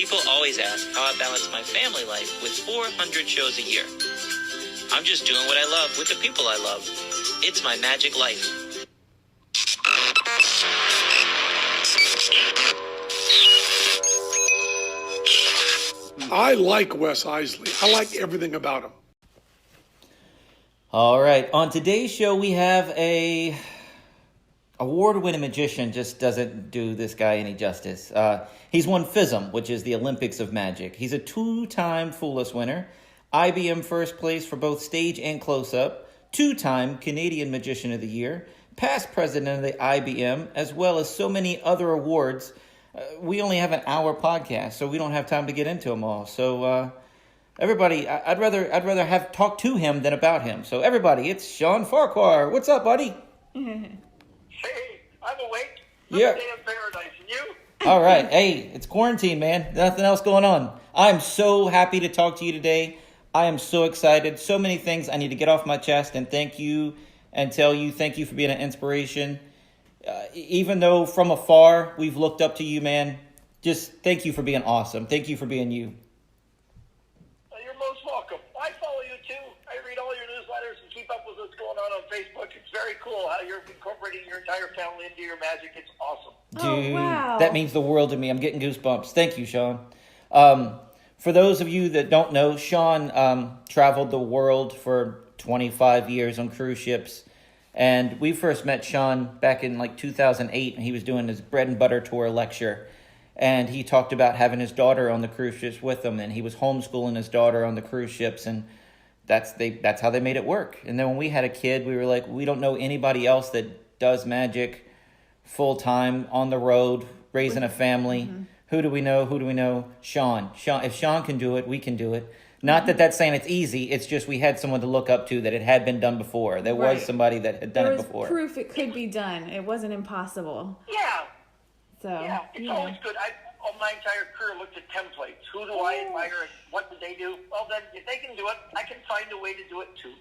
People always ask how I balance my family life with 400 shows a year. I'm just doing what I love with the people I love. It's my magic life. I like Wes Iseli. I like everything about him. All right. On today's show, we have a award-winning magician. Just doesn't do this guy any justice. He's won FISM, which is the Olympics of Magic. He's a 2-time Fool-Us winner, IBM first place for both stage and close-up, 2-time Canadian Magician of the Year, past president of the IBM, as well as so many other awards. We only have an hour podcast, so we don't have time to get into them all. So, everybody, I'd rather have talked to him than about him. So, everybody, it's Shawn Farquhar. What's up, buddy? Hey, I'm awake. Yeah. Day in paradise, and you? All right. Hey, it's quarantine, man. Nothing else going on. I'm so happy to talk to you today. I am so excited. So many things I need to get off my chest and thank you and tell you thank you for being an inspiration. Even though from afar we've looked up to you, man, just thank you for being awesome. Thank you for being you. You're most welcome. I follow you too. I read all your newsletters and keep up with what's going on Facebook. It's very cool how you're incorporating your entire family into your magic. It's awesome. Dude, oh, wow. That means the world to me. I'm getting goosebumps. Thank you, Shawn. For those of you that don't know, Shawn traveled the world for 25 years on cruise ships. And we first met Shawn back in like 2008, and he was doing his bread and butter tour lecture. And he talked about having his daughter on the cruise ships with him, and he was homeschooling his daughter on the cruise ships, and that's how they made it work. And then when we had a kid, we were like, we don't know anybody else that does magic full-time on the road, raising a family. Mm-hmm. Who do we know? Shawn. If Shawn can do it, we can do it. Not that that's saying it's easy. It's just we had someone to look up to that it had been done before. There was somebody that had done it before. There was proof it could be done. It wasn't impossible. Yeah. So yeah, it's always good. On my entire career, looked at templates. Who do I admire and what did they do? Well, then, if they can do it, I can find a way to do it too.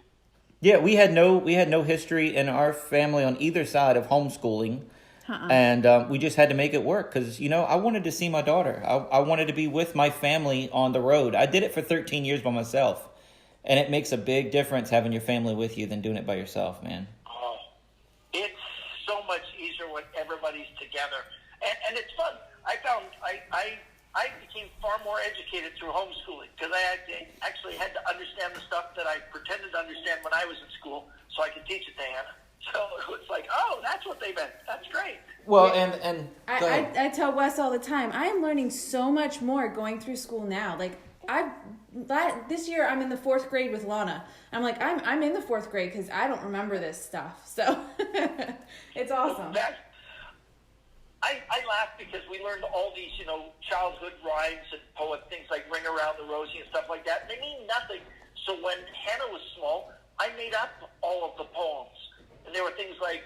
Yeah, we had no history in our family on either side of homeschooling. And we just had to make it work because, I wanted to see my daughter. I wanted to be with my family on the road. I did it for 13 years by myself. And it makes a big difference having your family with you than doing it by yourself, man. Oh, it's so much easier when everybody's together. And it's fun. I found I became far more educated through homeschooling because I actually had to understand the stuff that I pretended to understand when I was in school so I could teach it to Hannah. So it's like, oh, that's what they meant. That's great. Well, yeah. and I tell Wes all the time, I am learning so much more going through school now. Like this year I'm in the 4th grade with Lana. I'm like, I'm in the 4th grade because I don't remember this stuff. So it's awesome. I laugh because we learned all these, childhood rhymes and things like Ring Around the Rosie and stuff like that. They mean nothing. So when Hannah was small, I made up all of the poems. And there were things like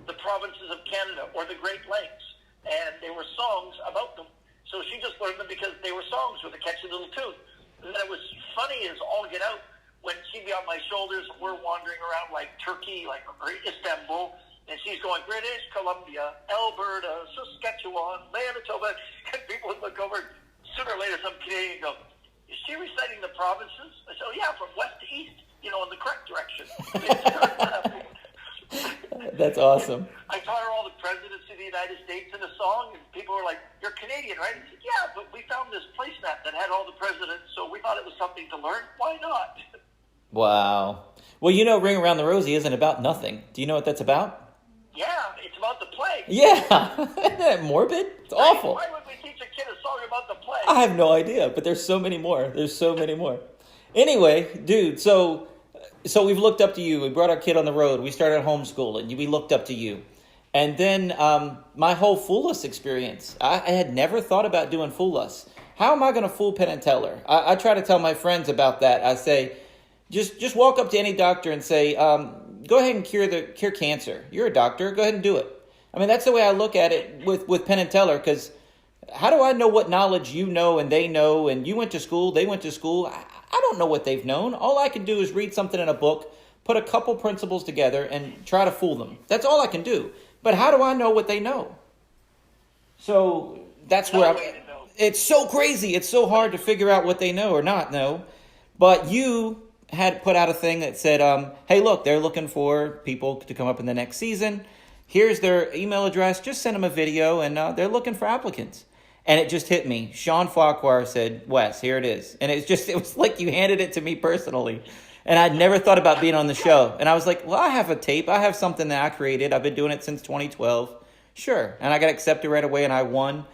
the provinces of Canada or the Great Lakes. And they were songs about them. So she just learned them because they were songs with a catchy little tune. And then it was funny as all get out when she'd be on my shoulders. We're wandering around like Turkey, like Istanbul. And she's going, British Columbia, Alberta, Saskatchewan, Manitoba. And people would look over. Sooner or later, some Canadian would go, is she reciting the provinces? I said, oh, yeah, from west to east, in the correct direction. That's awesome. I taught her all the presidents of the United States in a song, and people were like, you're Canadian, right? I said, yeah, but we found this placemat that had all the presidents, so we thought it was something to learn. Why not? Wow. Well, Ring Around the Rosie isn't about nothing. Do you know what that's about? Yeah, it's about the plague. Yeah. Isn't that morbid? It's awful. Why would we teach a kid a song about the plague? I have no idea, but there's so many more. Anyway, dude, so we've looked up to you. We brought our kid on the road. We started homeschooling. We looked up to you. And then my whole Fool-Us experience, I had never thought about doing Fool-Us. How am I going to fool Penn and Teller? I try to tell my friends about that. I say, just walk up to any doctor and say, go ahead and cure cancer. You're a doctor. Go ahead and do it. I mean, that's the way I look at it with Penn and Teller, because how do I know what knowledge you know and they know, and you went to school, they went to school? I don't know what they've known. All I can do is read something in a book, put a couple principles together, and try to fool them. That's all I can do. But how do I know what they know? So that's where it's so crazy. It's so hard to figure out what they know or not know. But you had put out a thing that said, hey, look, they're looking for people to come up in the next season. Here's their email address. Just send them a video, and they're looking for applicants. And it just hit me. Shawn Farquhar said, Wes, here it is. And it was like you handed it to me personally. And I'd never thought about being on the show. And I was like, well, I have a tape. I have something that I created. I've been doing it since 2012. Sure. And I got accepted right away, and I won.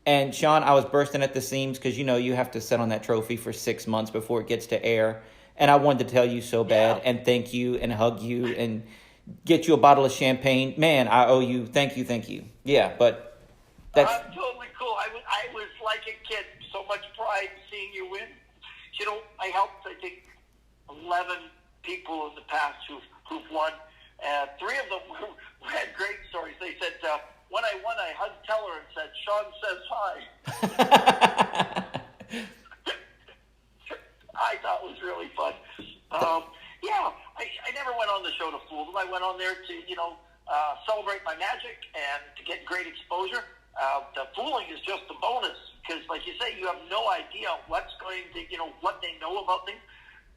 And Shawn, I was bursting at the seams because, you have to sit on that trophy for 6 months before it gets to air. And I wanted to tell you so bad and thank you and hug you and get you a bottle of champagne. Man, I owe you. Thank you. Yeah, but that's... totally cool. I was like a kid. So much pride seeing you win. I helped, I think, 11 people in the past who've won. 3 of them had great stories. They said, when I won, I hugged Teller and said, Shawn says hi. I thought it was really fun. I never went on the show to fool them. I went on there to, celebrate my magic and to get great exposure. The fooling is just a bonus because, like you say, you have no idea what's going to, what they know about things.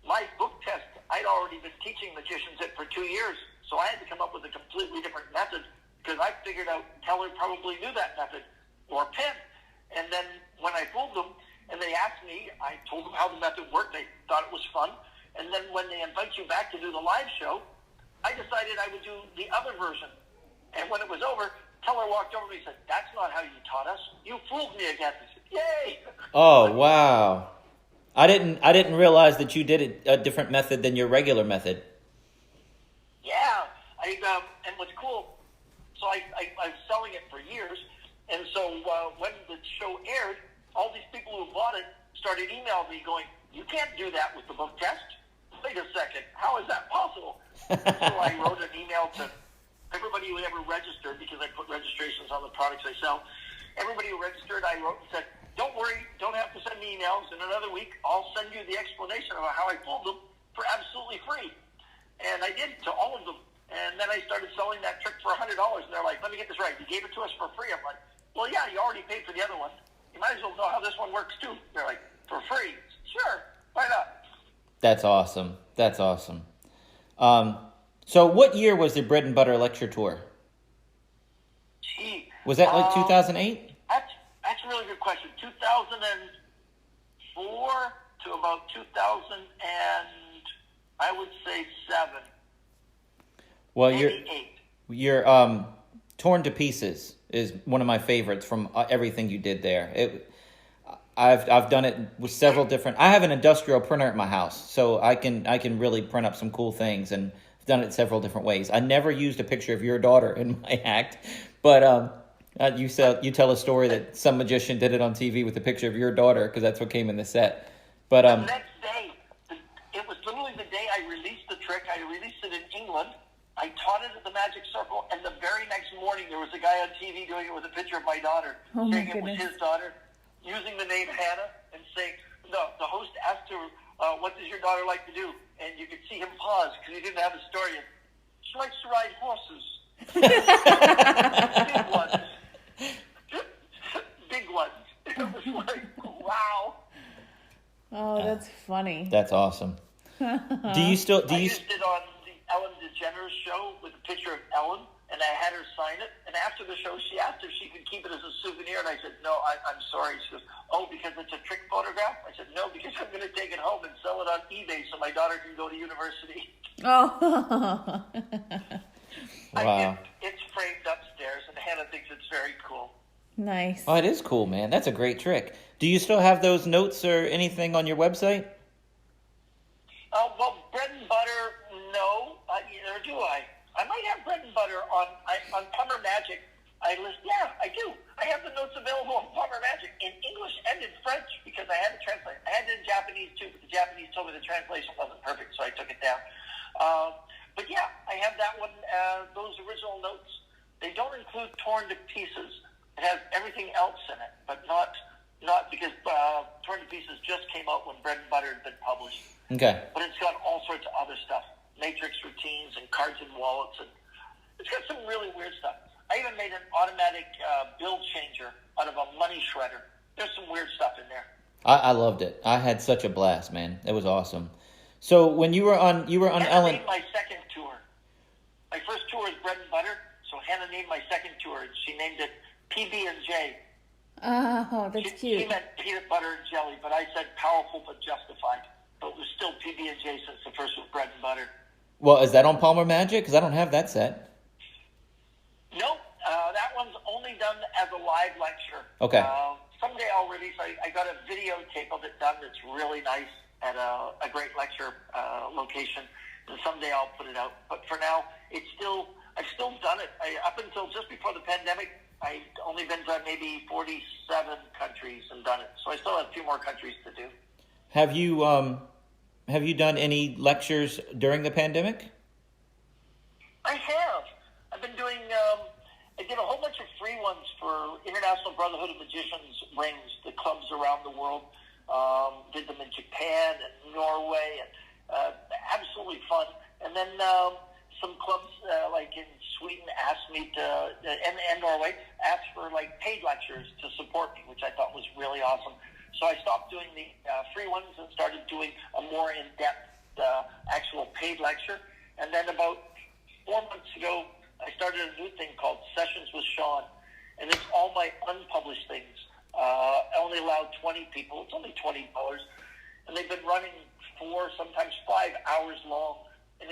My book test, I'd already been teaching magicians it for 2 years, so I had to come up with a completely different method because I figured out Teller probably knew that method, or Penn. And then when I fooled them and they asked me, I told them how the method worked. They thought it was fun. And then when they invite you back to do the live show, I decided I would do the other version. And when it was over, Teller walked over to me and said, that's not how you taught us. You fooled me again. I said, yay! Oh, wow. I didn't realize that you did a different method than your regular method. Yeah. And what's cool, so I was selling it for years. And so when the show aired, all these people who bought it started emailing me going, you can't do that with the book test. Wait a second. How is that possible? So I wrote an email to everybody who ever registered because I put registrations on the products I sell. Everybody who registered, I wrote and said, don't worry, don't have to send me emails. In another week, I'll send you the explanation about how I pulled them for absolutely free. And I did to all of them. And then I started selling that trick for $100. And they're like, let me get this right. You gave it to us for free. I'm like, well, yeah, you already paid for the other one. You might as well know how this one works, too. They're like, for free? Sure, why not? That's awesome. So what year was the Bread and Butter lecture tour? Gee. Was that like 2008? That's a really good question. 2004 to about 2000 and I would say 7. Well, maybe 8. your Torn to Pieces is one of my favorites from everything you did there. I've done it with several different. I have an industrial printer at my house, so I can really print up some cool things, and I've done it several different ways. I never used a picture of your daughter in my act, but you tell a story that some magician did it on TV with a picture of your daughter because that's what came in the set. But the next day, it was literally the day I released the trick. I released it in England. I taught it at the Magic Circle, and the very next morning there was a guy on TV doing it with a picture of my daughter, saying it was his daughter, using the name Hannah, and saying, the host asked her, what does your daughter like to do? And you could see him pause because he didn't have a story. And she likes to ride horses. Big ones. Big ones. It was like, wow. Oh, that's funny. That's awesome. I used it on the Ellen DeGeneres show with a picture of Ellen, and I had her sign it. And after the show, she asked if she could keep it as a souvenir, and I said, no, I'm sorry. She goes, oh, because it's a trick photograph? I said, no, because I'm going to take it home and sell it on eBay so my daughter can go to university. Oh. Wow. It's framed upstairs, and Hannah thinks it's very cool. Nice. Oh, it is cool, man. That's a great trick. Do you still have those notes or anything on your website? Well, Bread and Butter, no. Neither do I. I might have Bread and Butter on Plumber Magic. I do. I have the notes available on Plumber Magic in English and in French because I had to translate. I had it in Japanese too, but the Japanese told me the translation wasn't perfect, so I took it down. But yeah, I have that one. Those original notes. They don't include Torn to Pieces. It has everything else in it, but not because Torn to Pieces just came out when Bread and Butter had been published. Okay. But it's got all sorts of other stuff. Matrix routines and cards and wallets, and it's got some really weird stuff. I even made an automatic bill changer out of a money shredder. there's some weird stuff in there. I loved it. I had such a blast, man. It was awesome. So when you were on Hannah Ellen. named my second tour. My first tour is Bread and Butter, so Hannah named my second tour, and she named it PB&J. Oh, that's cute. She meant peanut butter and jelly, but I said powerful but justified. But it was still PB&J since the first was Bread and Butter. Well, is that on Palmer Magic? Because I don't have that set. Nope, that one's only done as a live lecture. Okay. Someday I'll release. I got a videotape of it done that's really nice at a great lecture location, and someday I'll put it out. But for now, I've still done it. Up until just before the pandemic, I've only been to maybe 47 countries and done it. So I still have a few more countries to do. Have you done any lectures during the pandemic? I have. I've been doing. I did a whole bunch of free ones for International Brotherhood of Magicians rings, the clubs around the world. Did them in Japan and Norway, and absolutely fun. And then some clubs like in Sweden asked me to, and Norway asked for like paid lectures to support me, which I thought was really awesome. So I stopped doing the free ones and started doing a more in-depth actual paid lecture. And then about 4 months ago, I started a new thing called Sessions with Shawn, and it's all my unpublished things. I only allowed 20 people. It's only $20, and they've been running 4, sometimes 5 hours long. And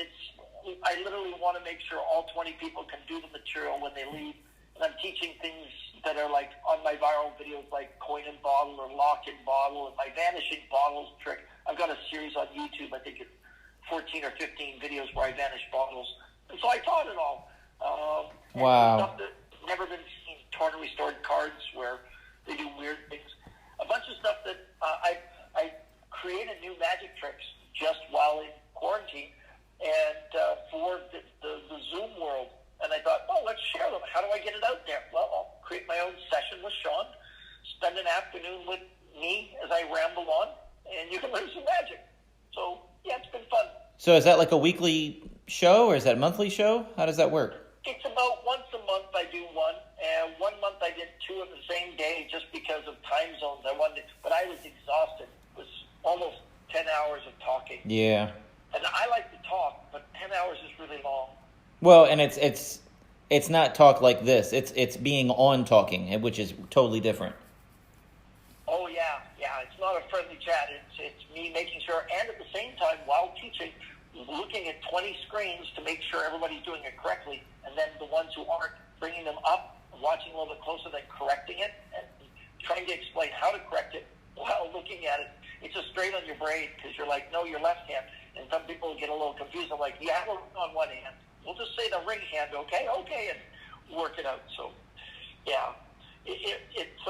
I literally want to make sure all 20 people can do the material when they leave. And I'm teaching things that are like on my viral videos, like coin and bottle or lock and bottle, and my vanishing bottles trick. I've got a series on YouTube. I think it's 14 or 15 videos where I vanish bottles. And so I taught it all. Wow. Stuff that's never been seen, torn and restored cards where they do weird things. A bunch of stuff that I created new magic tricks just while in quarantine and for the Zoom world. And I thought, let's share them. How do I get it out there? Well, I'll create my own session with Shawn, spend an afternoon with me as I ramble on, and you can learn some magic. So, yeah, it's been fun. So is that like a weekly show, or is that a monthly show? How does that work? It's about once a month I do one, and 1 month I did 2 on the same day just because of time zones. But I was exhausted. It was almost 10 hours of talking. Yeah. And I like to talk, but 10 hours is really long. Well, and it's not talk like this. It's being on talking, which is totally different. Oh yeah. It's not a friendly chat. It's me making sure, and at the same time, while teaching, looking at 20 screens to make sure everybody's doing it correctly, and then the ones who aren't, bringing them up, watching a little bit closer, then correcting it, and trying to explain how to correct it while looking at it. It's just straight on your brain because you're like, no, your left hand. And some people get a little confused. I'm like, yeah, we're on one hand. We'll just say the ring hand, okay, and work it out. So, yeah, it's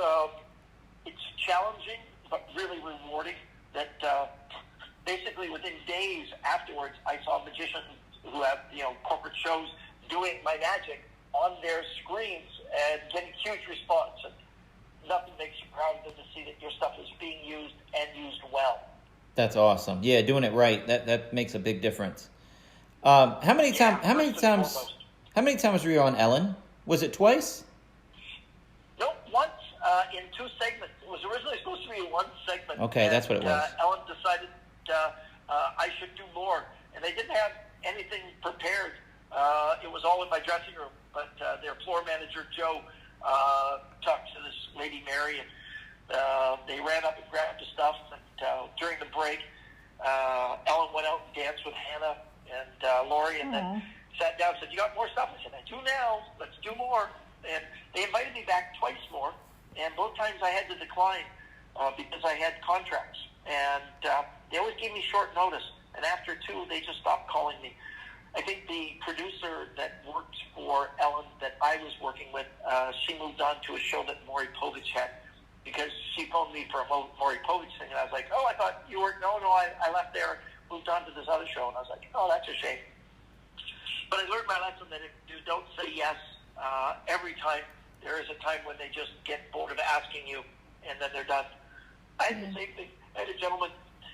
challenging but really rewarding. That basically within days afterwards, I saw magicians who have corporate shows doing my magic on their screens and getting huge response. And nothing makes you prouder than to see that your stuff is being used and used well. That's awesome. Yeah, doing it right. That makes a big difference. How many times were you on Ellen? Was it twice? Nope, once in 2 segments. It was originally supposed to be 1 segment. Okay, that's what it was. Ellen decided I should do more, and they didn't have anything prepared. It was all in my dressing room, but their floor manager, Joe, talked to this lady, Mary, and they ran up and grabbed the stuff. And during the break, Ellen went out and danced with Hannah and Lori, and then sat down and said, "You got more stuff?" I said, "I do now. Let's do more." And they invited me back twice more, and both times I had to decline because I had contracts. And they always gave me short notice. And after 2, they just stopped calling me. I think the producer that worked for Ellen that I was working with, she moved on to a show that Maury Povich had, because she phoned me for a Maury Povich thing, and I was like, "Oh, I thought you were." No, I left there, moved on to this other show, and I was like, "Oh, that's a shame." But I learned my lesson that if you don't say yes every time, there is a time when they just get bored of asking you, and then they're done. I had the same thing. I had a gentleman.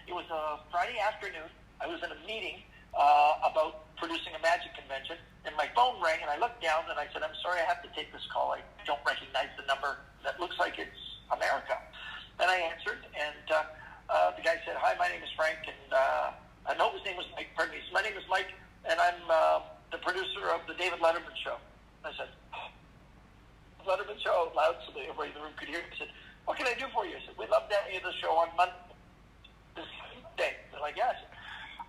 It was a Friday afternoon. I was in a meeting about producing a magic convention, and my phone rang, and I looked down, and I said, "I'm sorry, I have to take this call. I don't recognize the number. That looks like it's America." on Monday, this day. They're like, yes.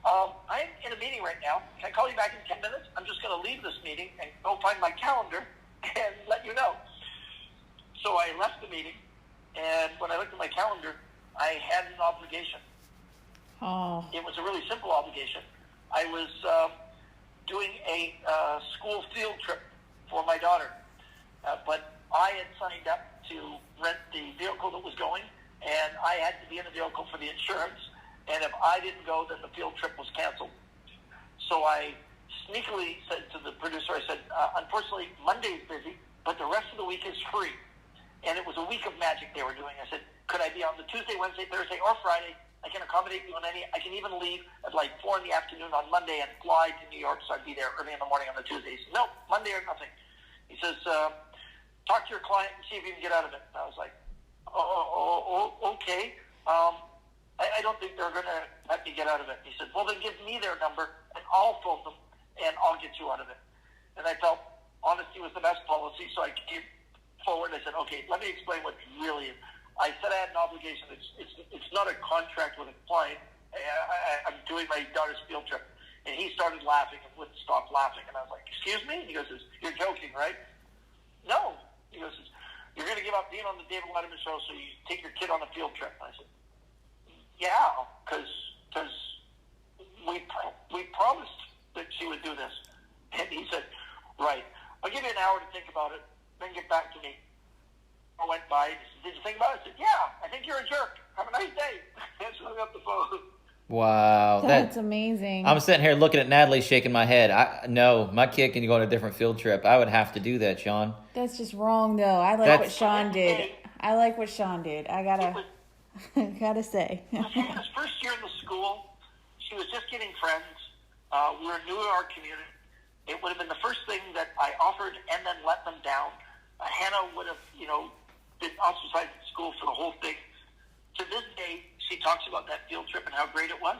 I'm in a meeting right now. Can I call you back in 10 minutes? I'm just going to leave this meeting and go find my calendar and let you know. So I left the meeting, and when I looked at my calendar, I had an obligation. Oh. It was a really simple obligation. I was doing a school field trip for my daughter, but I had signed up to rent the vehicle that was going, and I had to be in the vehicle for the insurance, and if I didn't go, then the field trip was canceled. So I sneakily said to the producer, I said, unfortunately, Monday's busy, but the rest of the week is free. And it was a week of magic they were doing. I said, could I be on the Tuesday, Wednesday, Thursday, or Friday? I can accommodate you on any. I can even leave at like 4 in the afternoon on Monday and fly to New York, so I'd be there early in the morning on the Tuesday. He said, no, Monday or nothing. He says, talk to your client and see if you can get out of it. And I was like, okay. I don't think they're going to let me get out of it. He said, well, then give me their number, and I'll phone them, and I'll get you out of it. And I felt honesty was the best policy, so I came forward. I said, okay, let me explain what it really is. I said I had an obligation. It's not a contract with a client. I'm doing my daughter's field trip. And he started laughing and wouldn't stop laughing. And I was like, excuse me? He goes, you're joking, right? No. He goes, you're going to give up being on the David Letterman show so you take your kid on a field trip. And I said, yeah, because we promised that she would do this. And he said, right. I'll give you an hour to think about it, then get back to me. I went by. He said, did you think about it? I said, yeah, I think you're a jerk. Have a nice day. And hung up the phone. Wow. That's amazing. I'm sitting here looking at Natalie shaking my head. No, my kid can go on a different field trip. I would have to do that, Shawn. That's just wrong, though. I like what Shawn did. I gotta say. Hannah's first year in the school, she was just getting friends. We were new to our community. It would have been the first thing that I offered and then let them down. Hannah would have, been ostracized at school for the whole thing. To this day, she talks about that field trip and how great it was.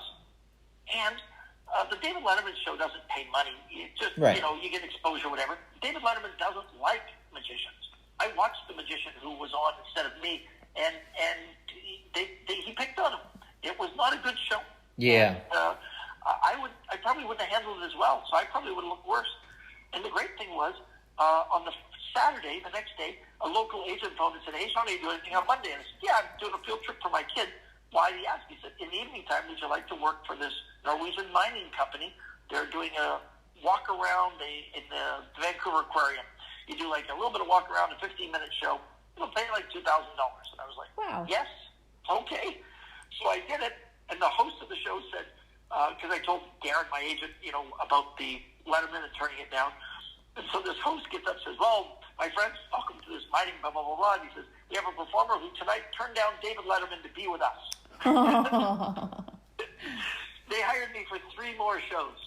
And the David Letterman show doesn't pay money. It just, right. You get exposure, whatever. David Letterman doesn't like magicians. I watched the magician who was on instead of me, and he picked on him. It was not a good show. Yeah. And, I probably wouldn't have handled it as well, so I probably would have looked worse. And the great thing was, on the Saturday, the next day, a local agent phoned and said, hey, Shawn, are you doing anything on Monday? And I said, yeah, I'm doing a field trip for my kid. Why? He asked me. He said, in the evening time, would you like to work for this Norwegian mining company? They're doing a walk around in the Vancouver Aquarium. You do like a little bit of walk around, a 15-minute show. It'll pay like $2,000. And I was like, wow. Yes, okay. So I did it, and the host of the show said, because I told Darren, my agent, about the Letterman and turning it down. And so this host gets up and says, well, my friends, welcome to this mining, blah, blah, blah, blah. And he says, we have a performer who tonight turned down David Letterman to be with us. They hired me for 3 more shows.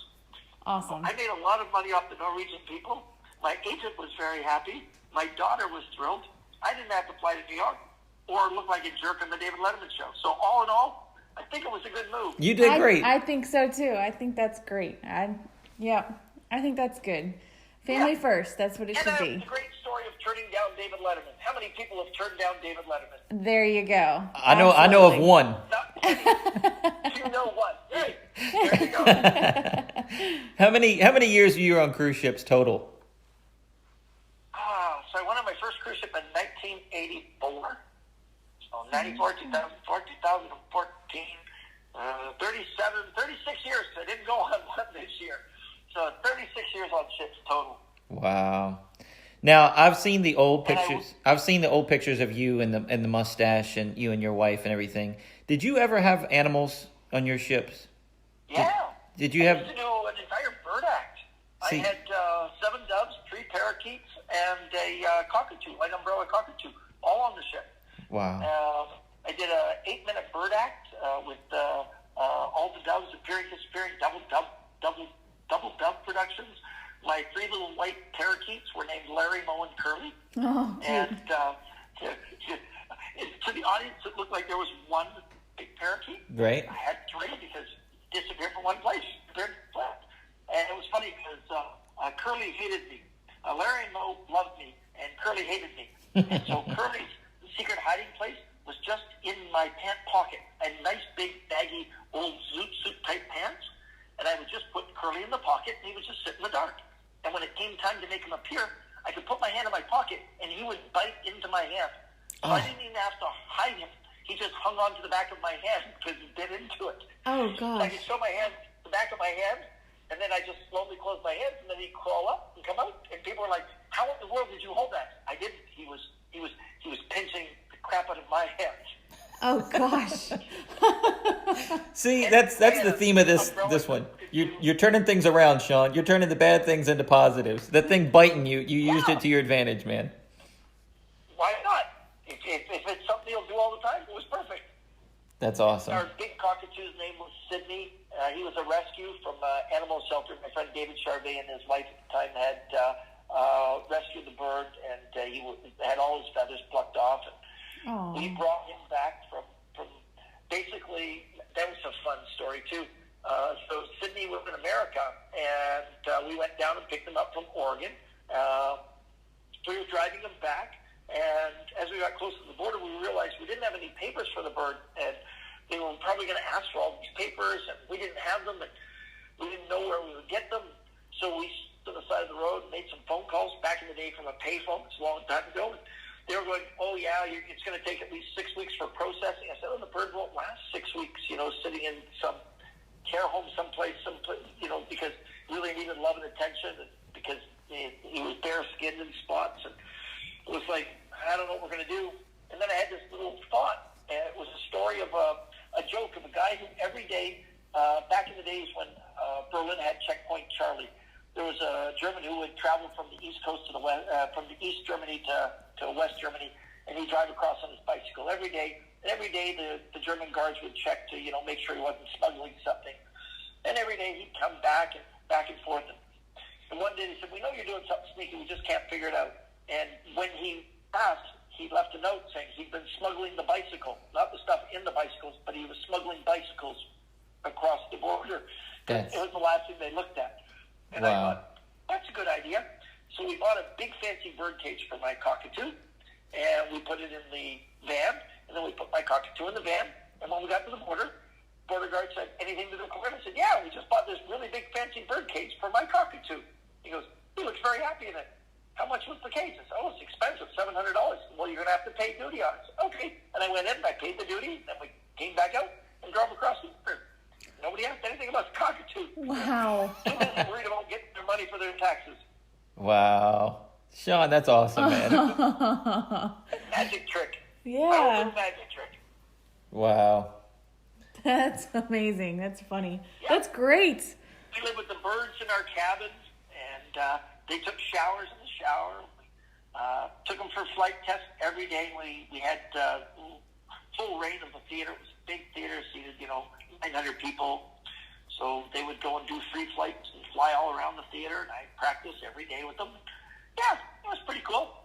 Awesome. I made a lot of money off the Norwegian people. My agent was very happy. My daughter was thrilled. I didn't have to fly to New York or look like a jerk on the David Letterman show. So all in all, I think it was a good move. You did great. I think so too. I think that's great. I think that's good. Family first. That's what it should be. And a great story of turning down David Letterman. How many people have turned down David Letterman? There you go. I know of one. Not many. You know one. Right. There you go. How many years were you on cruise ships total? So I went on my first cruise ship in 1984. So 94, 2004, 2014, 36 years. I didn't go on one this year. So 36 years on ships total. Wow. Now I've seen the old pictures. I've seen the old pictures of you and the mustache and you and your wife and everything. Did you ever have animals on your ships? Yeah. Did you have? I used to do an entire bird act. I had 7 doves, 3 parakeets, and a cockatoo, like umbrella cockatoo, all on the ship. Wow. I did a 8-minute bird act with all the doves appearing, disappearing, double dove productions. My 3 little white parakeets were named Larry, Moe, and Curly. Oh, and to the audience, it looked like there was 1 big parakeet. Right. I had 3 because it disappeared from one place. And it was funny because Curly hated me. Larry and Moe loved me, and Curly hated me. And so Curly's secret hiding place was just in my pant pocket. I had nice, big, baggy, old zoot suit type pants, and I would just put Curly in the pocket, and he would just sit in the dark. And when it came time to make him appear, I could put my hand in my pocket, and he would bite into my hand. So I didn't even have to hide him. He just hung on to the back of my hand because he bit into it. Oh, gosh. I could show my hand, the back of my hand, and then I just slowly close my hands, and then he'd crawl up and come out. And people were like, "How in the world did you hold that?" I didn't. He was pinching the crap out of my hands. Oh, gosh. See, that's the theme of this one. You're turning things around, Shawn. You're turning the bad things into positives. That thing biting you used it to your advantage, man. Why not? If it's something you'll do all the time, it was perfect. That's awesome. Our big cockatoo's name was Sydney. He was a rescue from animal shelter. My friend David Charvet and his wife at the time had rescued the bird, and he had all his feathers plucked off. And we brought him back from basically, that was a fun story too. So Sydney was in America, and we went down and picked him up from Oregon. We were driving him back, and as we got close to the border, we realized we didn't have any papers for the bird, and they were probably going to ask for all these papers, and we didn't have them, and we didn't know where we would get them. So we stood on the side of the road and made some phone calls back in the day from a payphone. It's a long time ago. And they were going, "Oh, yeah, it's going to take at least 6 weeks for processing." I said, "Oh, the bird won't last 6 weeks, sitting in some care home someplace, because he really needed love and attention, and because he was bare-skinned in spots." And it was like, I don't know what we're going to do. And then I had this little thought, and it was a story of a joke of a guy who every day, back in the days when Berlin had Checkpoint Charlie, there was a German who would travel from the East Coast to the West, from the East Germany to West Germany, and he'd drive across on his bicycle every day. And every day the German guards would check to, make sure he wasn't smuggling something. And every day he'd come back and forth. And one day they said, "We know you're doing something sneaky, we just can't figure it out." And when he passed, he left a note saying he'd been smuggling the bicycle, not the stuff in the bicycles, but he was smuggling bicycles across the border. It was the last thing they looked at. And I thought, that's a good idea. So we bought a big fancy bird cage for my cockatoo, and we put it in the van, and then we put my cockatoo in the van. And when we got to the border guard said, "Anything to report?" I said, "Yeah, we just bought this really big fancy bird cage for my cockatoo." He goes, "He looks very happy in it. How much was the cage?" I said, "Oh, it's expensive, $700. "Well, you're going to have to pay duty on it." I said, "Okay." And I went in and I paid the duty. Then we came back out and drove across the border. Nobody asked anything about the cockatoo. Wow. They were worried about getting their money for their taxes. Wow. Shawn, that's awesome, man. Magic trick. Yeah. Magic trick. Wow. That's amazing. That's funny. Yeah. That's great. We lived with the birds in our cabin, and they took showers in the shower. Took them for flight tests every day. We had full reign of the theater. It was a big theater, seated 900 people. So they would go and do free flights and fly all around the theater, and I practiced every day with them. Yeah, it was pretty cool.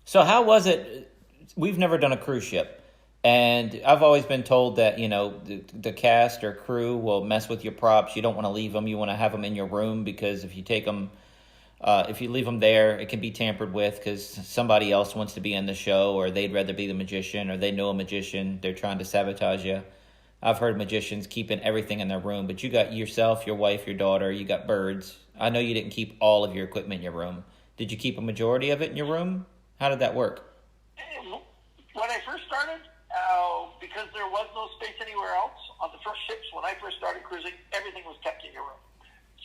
So how was it? We've never done a cruise ship. And I've always been told that, the cast or crew will mess with your props. You don't want to leave them. You want to have them in your room, because if you take them, if you leave them there, it can be tampered with because somebody else wants to be in the show, or they'd rather be the magician, or they know a magician. They're trying to sabotage you. I've heard magicians keeping everything in their room, but you got yourself, your wife, your daughter, you got birds. I know you didn't keep all of your equipment in your room. Did you keep a majority of it in your room? How did that work? When I first started, because there was no space anywhere else, on the first ships, when I first started cruising, everything was kept in your room.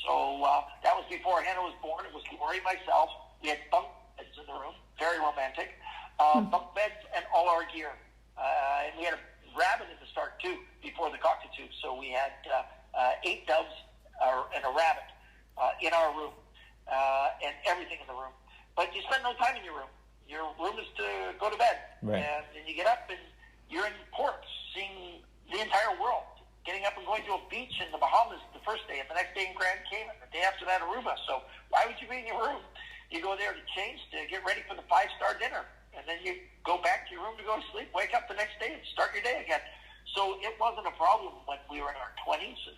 So that was before Hannah was born. It was Lori, myself. We had bunk beds in the room, very romantic. Bunk beds and all our gear. And we had a rabbit at the start, too, before the cockatoo. So we had 8 doves and a rabbit in our room, and everything in the room. But you spend no time in your room. Your room is to go to bed. Right. And then you get up and you're in port, seeing the entire world. Getting up and going to a beach in the Bahamas the first day, and the next day in Grand Cayman, the day after that Aruba. So why would you be in your room? You go there to change, to get ready for the 5-star dinner. And then you go back to your room to go to sleep, wake up the next day and start your day again. So it wasn't a problem when we were in our 20s. And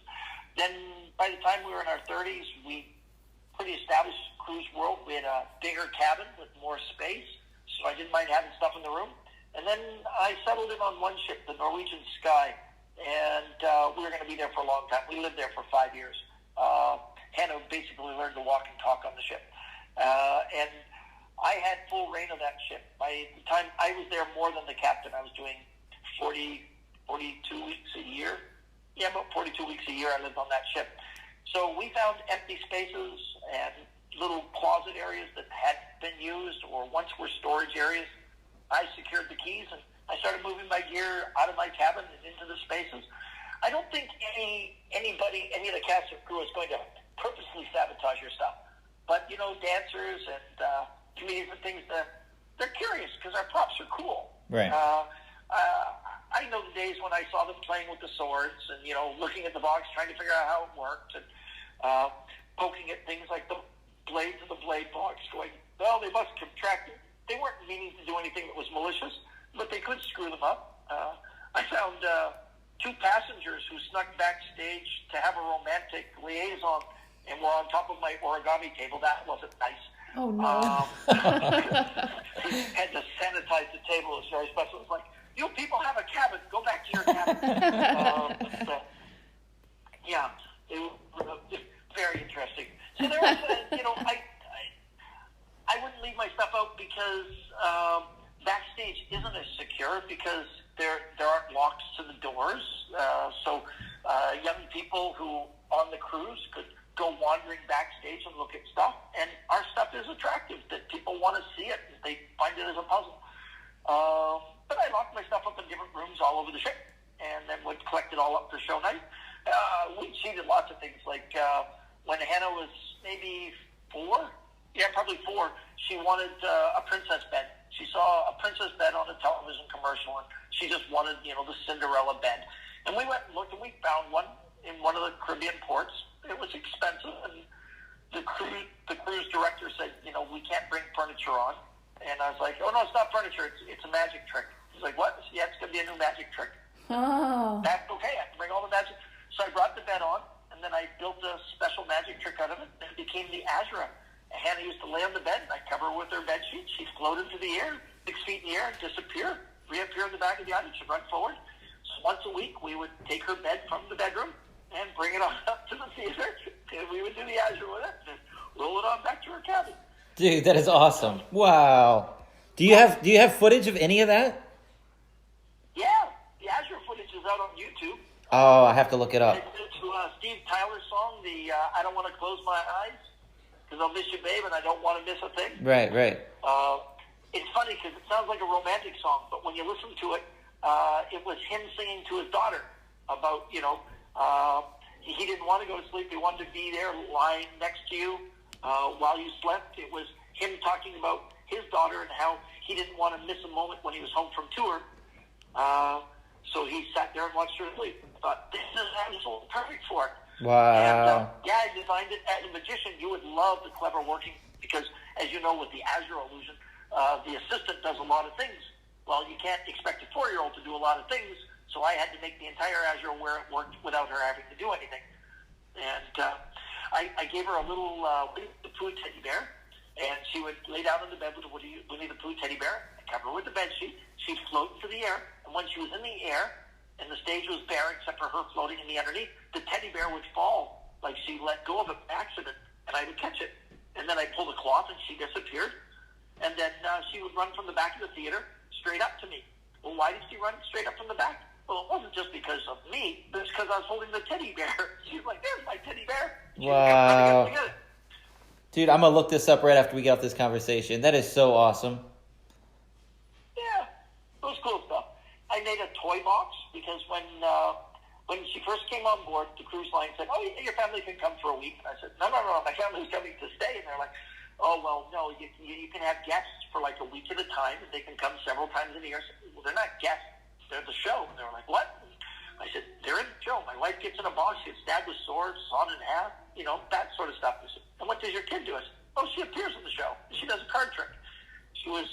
then by the time we were in our 30s, we pretty established cruise world. We had a bigger cabin with more space, so I didn't mind having stuff in the room. And then I settled in on one ship, the Norwegian Sky, and we were going to be there for a long time. We lived there for 5 years. Hannah basically learned to walk and talk on the ship. And I had full reign of that ship. By the time I was there more than the captain, I was doing 42 weeks a year. Yeah, about 42 weeks a year I lived on that ship. So we found empty spaces and little closet areas that hadn't been used or once were storage areas. I secured the keys and I started moving my gear out of my cabin and into the spaces. I don't think any of the cast and crew is going to purposely sabotage your stuff. But, you know, dancers and comedians and things, they're curious because our props are cool. Right. I know the days when I saw them playing with the swords and, you know, looking at the box, trying to figure out how it worked, and poking at things like the blades of the blade box, going, well, they must contract it. They weren't meaning to do anything that was malicious, but they could screw them up. I found two passengers who snuck backstage to have a romantic liaison and were on top of my origami table. That wasn't nice. Oh, no. Had to sanitize the table. It was very special. It was like, you people have a cabin. Go back to your cabin. Yeah, it was very interesting. So there was, you know, I wouldn't leave my stuff out because backstage isn't as secure because there aren't locks to the doors. So young people who on the cruise could go wandering backstage and look at stuff. And our stuff is attractive, that people want to see it. They find it as a puzzle. But I locked my stuff up in different rooms all over the ship and then would collect it all up for show night. We cheated lots of things. Like when Hannah was maybe 4, probably 4, she wanted a princess bed. She saw a princess bed on a television commercial, and she just wanted, you know, the Cinderella bed. And we went and looked, and we found one in one of the Caribbean ports. It was expensive, and the cruise director said, you know, we can't bring furniture on. And I was like, oh, no, it's not furniture. It's a magic trick. He's like, what? Yeah, it's going to be a new magic trick. Oh. That's okay. I can bring all the magic. So I brought the bed on, and then I built a special magic trick out of it, and it became the Azra. Hannah used to lay on the bed, and I'd cover her with her bed sheet. She'd float into the air, 6 feet in the air, and disappear, reappear in the back of the island. She'd run forward. So once a week, we would take her bed from the bedroom and bring it on up to the theater, and we would do the Azra with it, and roll it on back to her cabin. Dude, that is awesome. Wow. Do you have footage of any of that? Yeah, the Azra footage is out on YouTube. Oh, I have to look it up. It's Steve Tyler's song, the I Don't Want to Close My Eyes, because I'll miss you, babe, and I don't want to miss a thing. Right. It's funny because it sounds like a romantic song, but when you listen to it, it was him singing to his daughter about, you know, he didn't want to go to sleep. He wanted to be there lying next to you while you slept. It was him talking about his daughter and how he didn't want to miss a moment when he was home from tour. So he sat there and watched her sleep. I thought, this is absolutely perfect for it. Wow. And, I designed it as a magician. You would love the clever working because, as you know, with the Azra illusion, the assistant does a lot of things. Well, you can't expect a 4-year-old to do a lot of things, so I had to make the entire Azra where it worked without her having to do anything. And I gave her a little Winnie the Pooh teddy bear, and she would lay down in the bed with a Winnie the Pooh teddy bear, cover her with the bed sheet. She'd float into the air, and when she was in the air, and the stage was bare except for her floating in the underneath, the teddy bear would fall like she let go of it by accident, and I would catch it. And then I'd pull the cloth, and she disappeared. And then she would run from the back of the theater straight up to me. Well, why did she run straight up from the back? Well, it wasn't just because of me. It was because I was holding the teddy bear. She was like, there's my teddy bear. She Wow. kept running up to get it. Dude, I'm going to look this up right after we get off this conversation. That is so awesome. Yeah, it was cool stuff. I made a toy box because when she first came on board, the cruise line said, oh, your family can come for a week. And I said, no, my family's coming to stay. And they're like, oh, well, no, you can have guests for like a week at a time, and they can come several times in a year. I said, well, they're not guests. They're the show. And they were like, what? I said, they're in the show. My wife gets in a box, gets stabbed with swords, sawed in half, you know, that sort of stuff. I said, and what does your kid do? I said, oh, she appears in the show. She does a card trick. She was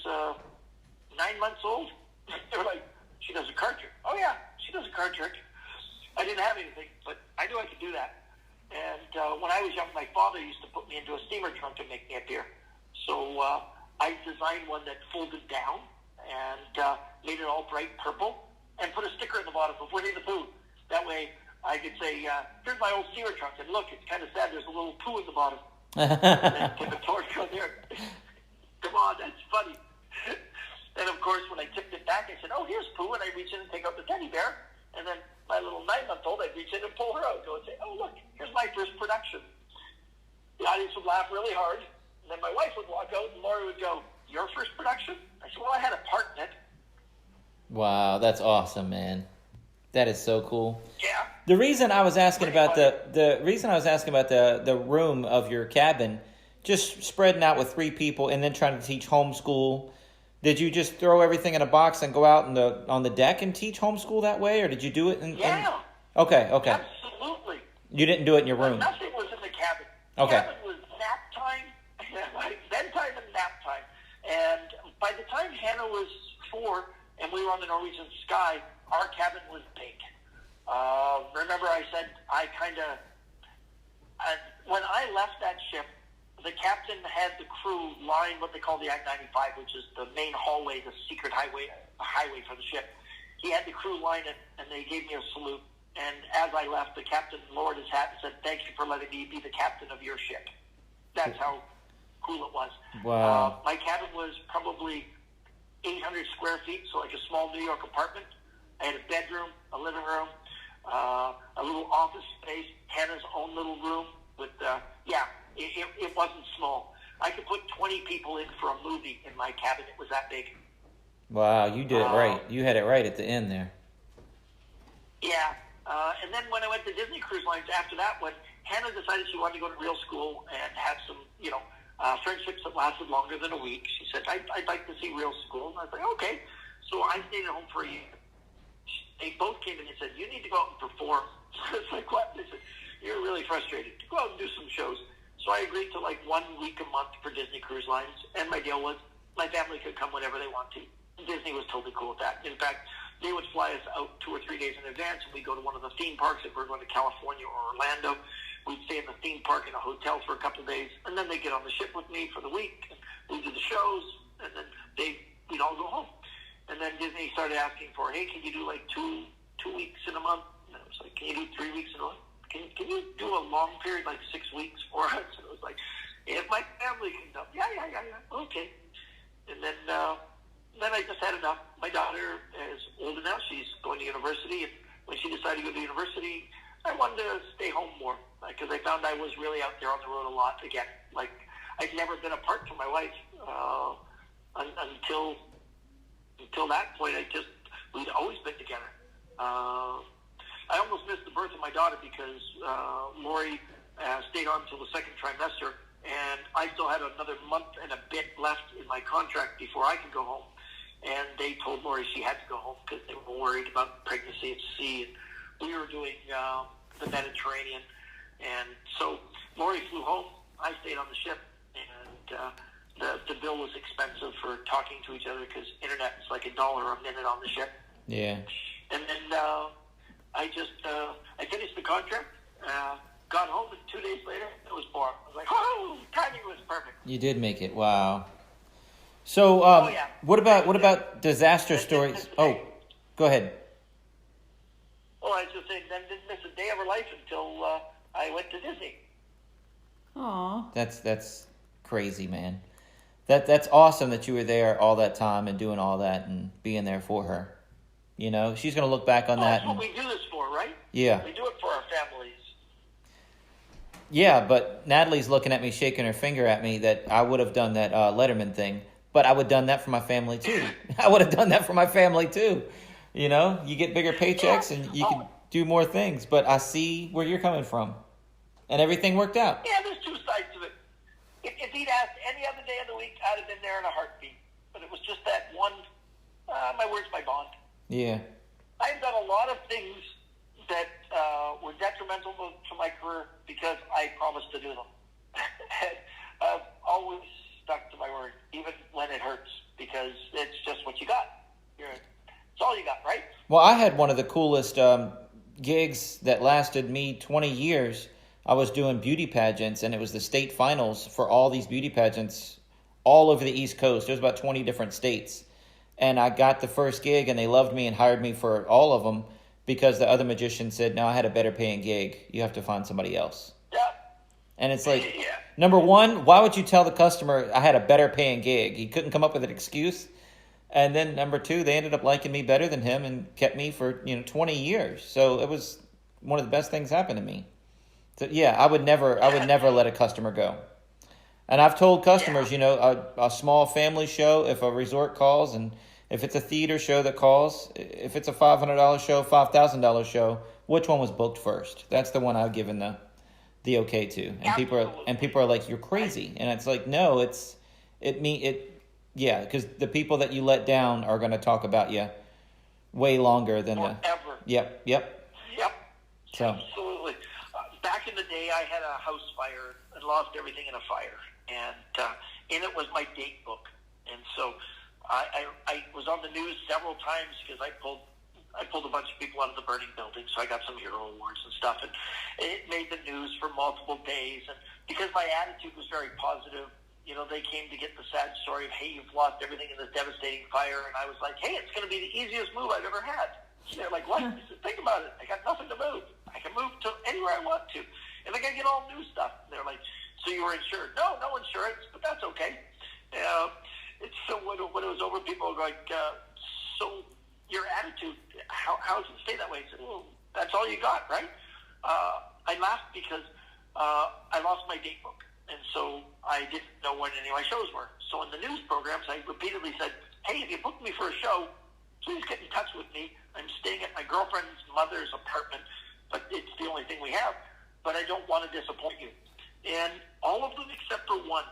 9 months old. They were like, she does a card trick. Oh, yeah, she does a card trick. I didn't have anything, but I knew I could do that. And when I was young, my father used to put me into a steamer trunk and make me appear. So I designed one that folded down, and made it all bright purple, and put a sticker in the bottom of Winnie the Pooh. That way I could say, here's my old Seaver trunk, and look, it's kind of sad, there's a little poo in the bottom. And then give a torch on there. Come on, that's funny. And of course, when I tipped it back, I said, oh, here's Pooh, and I reach in and take out the teddy bear, and then my little 9-month-old, I'd reach in and pull her out, go and say, oh, look, here's my first production. The audience would laugh really hard, and then my wife would walk out, and Lori would go, your first production? I said, well, I had a part in it. Wow, that's awesome, man. That is so cool. Yeah. The reason I was asking Pretty about funny. the room of your cabin, just spreading out with 3 people and then trying to teach homeschool. Did you just throw everything in a box and go out on the deck and teach homeschool that way, or did you do it Yeah. Okay. Absolutely. You didn't do it in your room. Nothing was in the cabin. Okay. The cabin was nap time, bedtime and nap time. And by the time Hannah was 4 and we were on the Norwegian Sky, our cabin was big. Remember I said when I left that ship, the captain had the crew line what they call the I-95, which is the main hallway, the secret highway for the ship. He had the crew line it, and they gave me a salute. And as I left, the captain lowered his hat and said, thank you for letting me be the captain of your ship. That's how cool it was. Wow. My cabin was probably 800 square feet, so like a small New York apartment. I had a bedroom, a living room, a little office space, Hannah's own little room with, it wasn't small. I could put 20 people in for a movie in my cabin. It was that big. Wow, you did it right. You had it right at the end there. Yeah. And then when I went to Disney Cruise Lines after that, when Hannah decided she wanted to go to real school and have some, friendships that lasted longer than a week, she said, I'd like to see real school. And I was like, okay. So I stayed at home for a year. They both came in and said, you need to go out and perform. I was like, what? They said, you're really frustrated. Go out and do some shows. So I agreed to 1 week a month for Disney Cruise Lines. And my deal was my family could come whenever they want to. Disney was totally cool with that. In fact, they would fly us out 2 or 3 days in advance, and we'd go to one of the theme parks. If we were going to California or Orlando, we'd stay in the theme park in a hotel for a couple of days, and then they'd get on the ship with me for the week. And we'd do the shows, and then we'd all go home. And then Disney started asking for, hey, can you do 2 weeks in a month? And I was like, can you do 3 weeks in a month? Can you do a long period, 6 weeks for us? And it was like, if my family can come, yeah, okay. And then I just had enough. My daughter is old enough. She's going to university. And when she decided to go to university, I wanted to stay home more because I found I was really out there on the road a lot again. I'd never been apart from my wife until that point. We'd always been together. I almost missed the birth of my daughter because Lori stayed on until the second trimester, and I still had another month and a bit left in my contract before I could go home. And they told Lori she had to go home because they were worried about pregnancy at sea. And we were doing the Mediterranean. And so Lori flew home. I stayed on the ship. And the bill was expensive for talking to each other because internet is $1 a minute on the ship. Yeah. And then I finished the contract, got home, and 2 days later, it was born. I was like, oh, timing was perfect. You did make it. Wow. So, yeah. what about disaster stories? Oh, go ahead. Oh, I was just saying, then didn't miss a day of her life until I went to Disney. Aw. That's crazy, man. That's awesome that you were there all that time and doing all that and being there for her. She's gonna look back on that. That's what we do this for, right? Yeah. We do it for our families. Yeah, but Natalie's looking at me, shaking her finger at me that I would have done that Letterman thing. But I would have done that for my family, too. I would have done that for my family, too. You get bigger paychecks and you can do more things. But I see where you're coming from. And everything worked out. Yeah, there's 2 sides to it. If he'd asked any other day of the week, I'd have been there in a heartbeat. But it was just that one, my word's my bond. Yeah. I've done a lot of things that were detrimental to my career because I promised to do them. And I've always stuck to my word, even when it hurts, because it's just what you got. It's all you got, right? Well, I had one of the coolest gigs that lasted me 20 years. I was doing beauty pageants, and it was the state finals for all these beauty pageants all over the East Coast. There's about 20 different states. and I got the first gig, and they loved me and hired me for all of them because the other magician said, no, I had a better paying gig. You have to find somebody else. Yeah. And it's like, Yeah. number one, why would you tell the customer I had a better paying gig? He couldn't come up with an excuse. And then number two, they ended up liking me better than him and kept me for 20 years. So it was one of the best things happened to me. So yeah, I would never let a customer go. And I've told customers, a small family show, if a resort calls, and if it's a theater show that calls, if it's a $500 show, $5,000 show, which one was booked first? That's the one I've given the okay to. And people are like, you're crazy. And it's like, no, because the people that you let down are going to talk about you way longer than forever. Yep. So. Absolutely. Back in the day, I had a house fire and lost everything in a fire. And in it was my date book. And so I was on the news several times because I pulled a bunch of people out of the burning building, so I got some hero awards and stuff. And it made the news for multiple days. And because my attitude was very positive, they came to get the sad story of, hey, you've lost everything in this devastating fire. And I was like, hey, it's going to be the easiest move I've ever had. And they're like, what? I said, think about it. I got nothing to move. I can move to anywhere I want to. And I got to get all new stuff. And they're like, so you were insured? No insurance, but that's okay. So when it was over, people were like, so your attitude, how does it stay that way? I said, well, that's all you got, right? I laughed because I lost my date book. And so I didn't know when any of my shows were. So in the news programs, I repeatedly said, hey, if you book me for a show, please get in touch with me. I'm staying at my girlfriend's mother's apartment, but it's the only thing we have. But I don't want to disappoint you. And all of them except for one,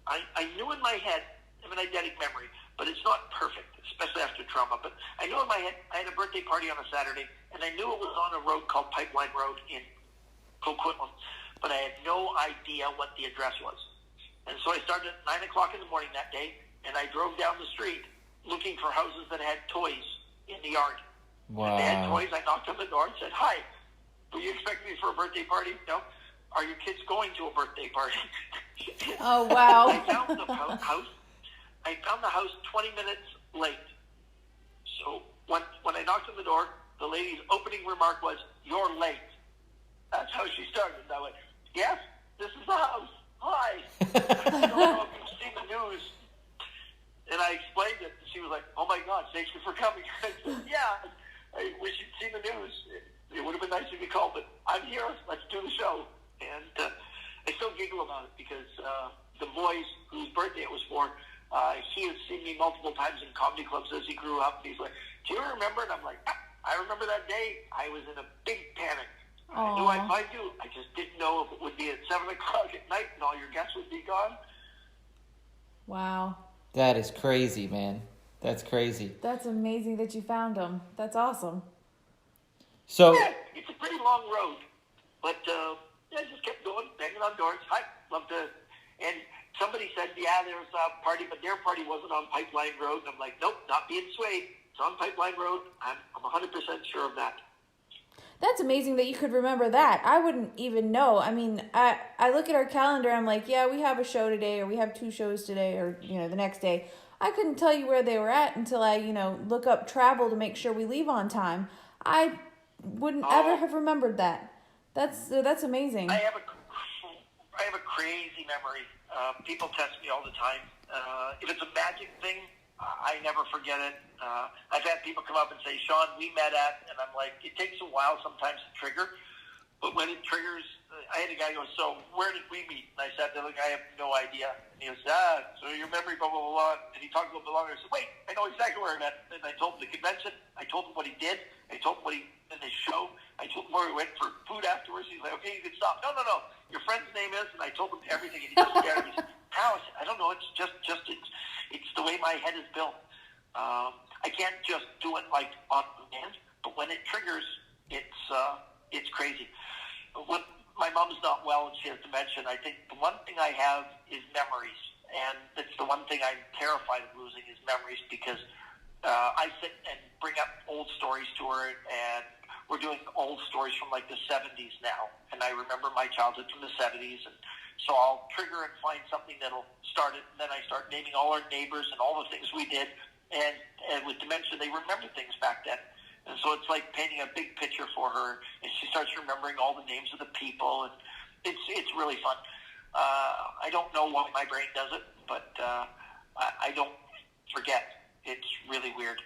I knew in my head, I have an eidetic memory, but it's not perfect, especially after trauma. But I knew in my head, I had a birthday party on a Saturday, and I knew it was on a road called Pipeline Road in Coquitlam. But I had no idea what the address was. And so I started at 9 o'clock in the morning that day, and I drove down the street looking for houses that had toys in the yard. Wow. If they had toys, I knocked on the door and said, hi, will you expect me for a birthday party? No. Are your kids going to a birthday party? Oh, wow. I found the house 20 minutes late. So when I knocked on the door, the lady's opening remark was, you're late. That's how she started. I went, yes, this is the house. Hi. I don't know if you've seen the news. And I explained it. And she was like, oh, my God, thank you for coming. I said, yeah, I wish you'd seen the news. It would have been nice if you called, but I'm here. Let's do the show. And I still giggle about it because the boy whose birthday it was for, he has seen me multiple times in comedy clubs as he grew up. He's like, do you remember? And I'm like, I remember that day. I was in a big panic. I knew I'd find you. I just didn't know if it would be at 7 o'clock at night and all your guests would be gone. Wow. That is crazy, man. That's crazy. That's amazing that you found him. That's awesome. So yeah, it's a pretty long road, but I just kept going, banging on doors. Hi, love to. And somebody said, yeah, there was a party, but their party wasn't on Pipeline Road. And I'm like, nope, not being swayed. It's on Pipeline Road. I'm 100% sure of that. That's amazing that you could remember that. I wouldn't even know. I mean, I look at our calendar, I'm like, yeah, we have a show today, or we have 2 shows today, or, the next day. I couldn't tell you where they were at until I, look up travel to make sure we leave on time. I wouldn't ever have remembered that. That's amazing. I have a crazy memory. People test me all the time. If it's a magic thing, I never forget it. I've had people come up and say, Shawn, we met at, and I'm like, it takes a while sometimes to trigger, but when it triggers, I had a guy go, so where did we meet? And I said, look, I have no idea. And he goes, so your memory, blah, blah, blah, blah. And he talked a little bit longer. I said, wait, I know exactly where I met. And I told him the convention. I told him what he did. I told him what he did in his show. I told him where we went for food afterwards. He's like, okay, you can stop. No. Your friend's name is, and I told him everything. And he just stared at me. He said, how? I said, I don't know. It's just it's the way my head is built. I can't just do it like on demand, but when it triggers, it's crazy. When my mom's not well and she has dementia, I think the one thing I have is memories, and it's the one thing I'm terrified of losing is memories because I sit and bring up old stories to her, and we're doing old stories from like the 70s now, and I remember my childhood from the 70s, and so I'll trigger and find something that'll start it, and then I start naming all our neighbors and all the things we did. and with dementia, they remember things back then. And so it's like painting a big picture for her, and she starts remembering all the names of the people, and it's really fun. I don't know why my brain does it, but I don't forget. It's really weird.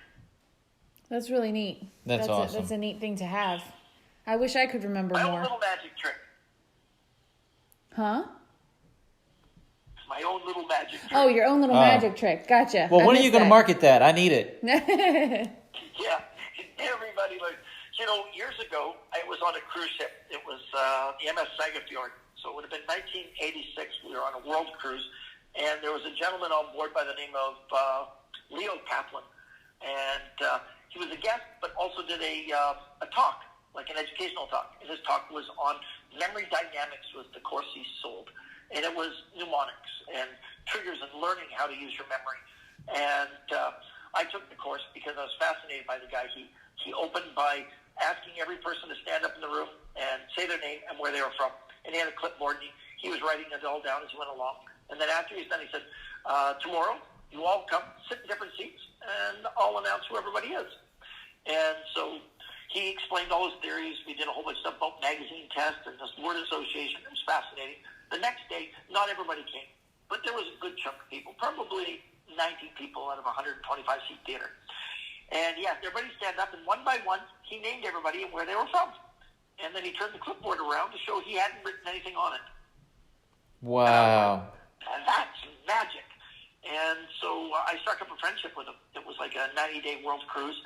That's really neat. That's awesome. That's a neat thing to have. I wish I could remember My more. own little magic trick. Huh? My own little magic trick. Oh, your own little magic trick. Gotcha. Well, I when are you missed going to that. market that? I need it. Yeah, everybody like, years ago, I was on a cruise ship. It was the MS Sagafjord. So it would have been 1986. We were on a world cruise, and there was a gentleman on board by the name of Leo Kaplan, and he was a guest, but also did a talk, like an educational talk. And his talk was on memory dynamics, was the course he sold, and it was mnemonics and triggers and learning how to use your memory. And I took the course because I was fascinated by the guy. He opened by asking every person to stand up in the room and say their name and where they were from. And he had a clipboard, and he was writing it all down as he went along. And then after he's done, he said, tomorrow, you all come, sit in different seats, and I'll announce who everybody is. And so he explained all his theories. We did a whole bunch of stuff about magazine tests and this word association. It was fascinating. The next day, not everybody came, but there was a good chunk of people, probably 90 people out of a 125-seat theater. And he asked everybody to stand up, and one by one, he named everybody and where they were from. And then he turned the clipboard around to show he hadn't written anything on it. Wow. And that's magic. And so I struck up a friendship with him. It was like a 90-day world cruise,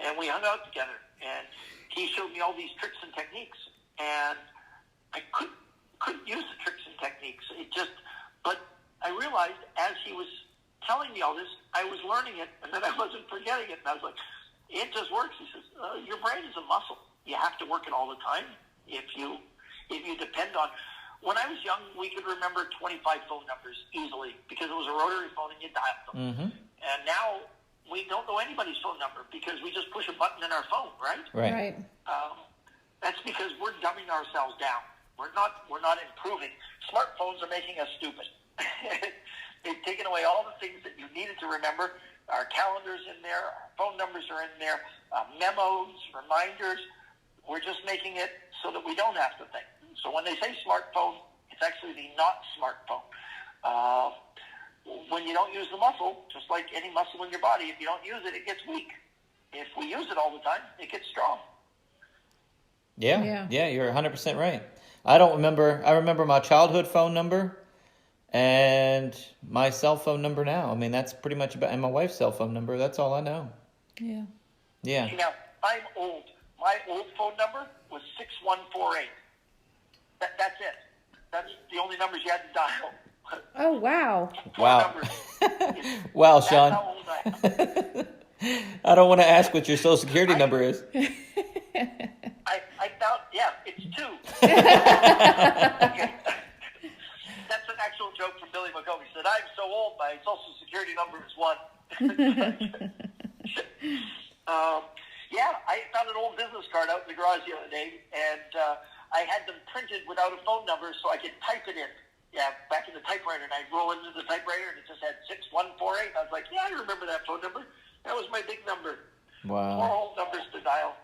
and we hung out together. And he showed me all these tricks and techniques, and I couldn't use the tricks and techniques. But I realized as he was telling me all this, I was learning it, and then I wasn't forgetting it. And I was like, it just works. He says, your brain is a muscle. You have to work it all the time. If you depend on... When I was young, we could remember 25 phone numbers easily because it was a rotary phone and you dialed them. Mm-hmm. And now we don't know anybody's phone number because we just push a button in our phone, right? Right. That's because we're dumbing ourselves down. We're not improving. Smartphones are making us stupid. They've taken away all the things that you needed to remember. Our calendar's in there. Our phone numbers are in there. Memos, reminders. We're just making it so that we don't have to think. So when they say smartphone, it's actually the not smartphone. When you don't use the muscle, just like any muscle in your body, if you don't use it, it gets weak. If we use it all the time, it gets strong. Yeah, you're 100% right. I remember my childhood phone number and my cell phone number now. I mean, that's pretty much about, and my wife's cell phone number. That's all I know. Yeah. Yeah. Now, I'm old. My old phone number was 6148. That's it. That's the only numbers you had to dial. Oh, wow. Wow. Numbers. Wow, That's Shawn. how old I am. I don't want to ask what your social security number is. I found, it's 2. Okay. That's an actual joke from Billy McComb. He said, I'm so old, my social security number is 1. I found an old business card out in the garage the other day, and I had them printed without a phone number so I could type it in. Yeah, back in the typewriter, and I'd roll into the typewriter, and it just had 6148. I was like, I remember that phone number. That was my big number. Wow. 4 old numbers to dial.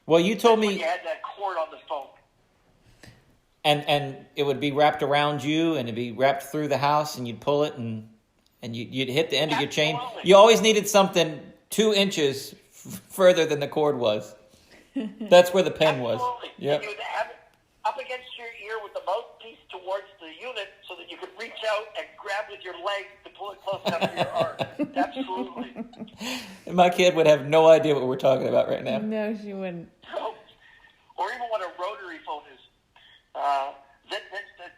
Well, you told me... You had that cord on the phone. And it would be wrapped around you, and it'd be wrapped through the house, and you'd pull it, and you'd hit the end of your chain. Absolutely. You always needed something 2 inches further than the cord was. That's where the pen was. Absolutely. Yep. You'd have it up against your ear with the mouthpiece towards the unit so that you could reach out and grab with your leg to pull it close enough to your arm. Absolutely. And my kid would have no idea what we're talking about right now. No, she wouldn't. Or even what a rotary phone is. The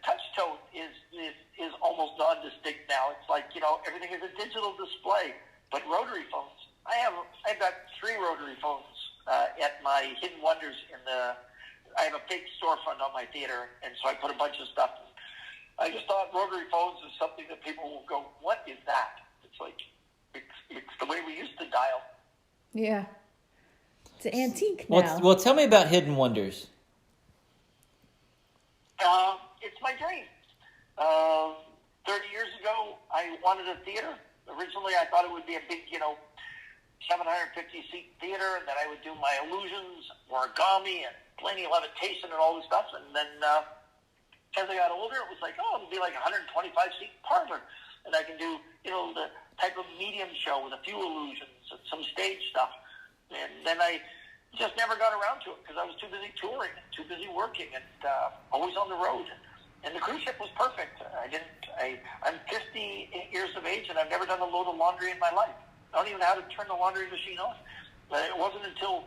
touch tone is almost non-distinct now. It's like, everything is a digital display. But rotary phones, I've got 3 rotary phones at my Hidden Wonders I have a big storefront on my theater, and so I put a bunch of stuff. I just thought rotary phones is something that people will go, what is that? It's like, it's the way we used to dial. Yeah. It's an antique now. Well, tell me about Hidden Wonders. It's my dream. 30 years ago, I wanted a theater. Originally, I thought it would be a big, 750-seat theater, and then I would do my illusions, origami, and planing levitation, and all this stuff. And then as I got older, it was like, it'll be like a 125-seat parlor, and I can do, the type of medium show with a few illusions and some stage stuff. And then I just never got around to it because I was too busy touring, too busy working, and always on the road. And the cruise ship was perfect. I'm 58 years of age, and I've never done a load of laundry in my life. I don't even know how to turn the laundry machine on. But it wasn't until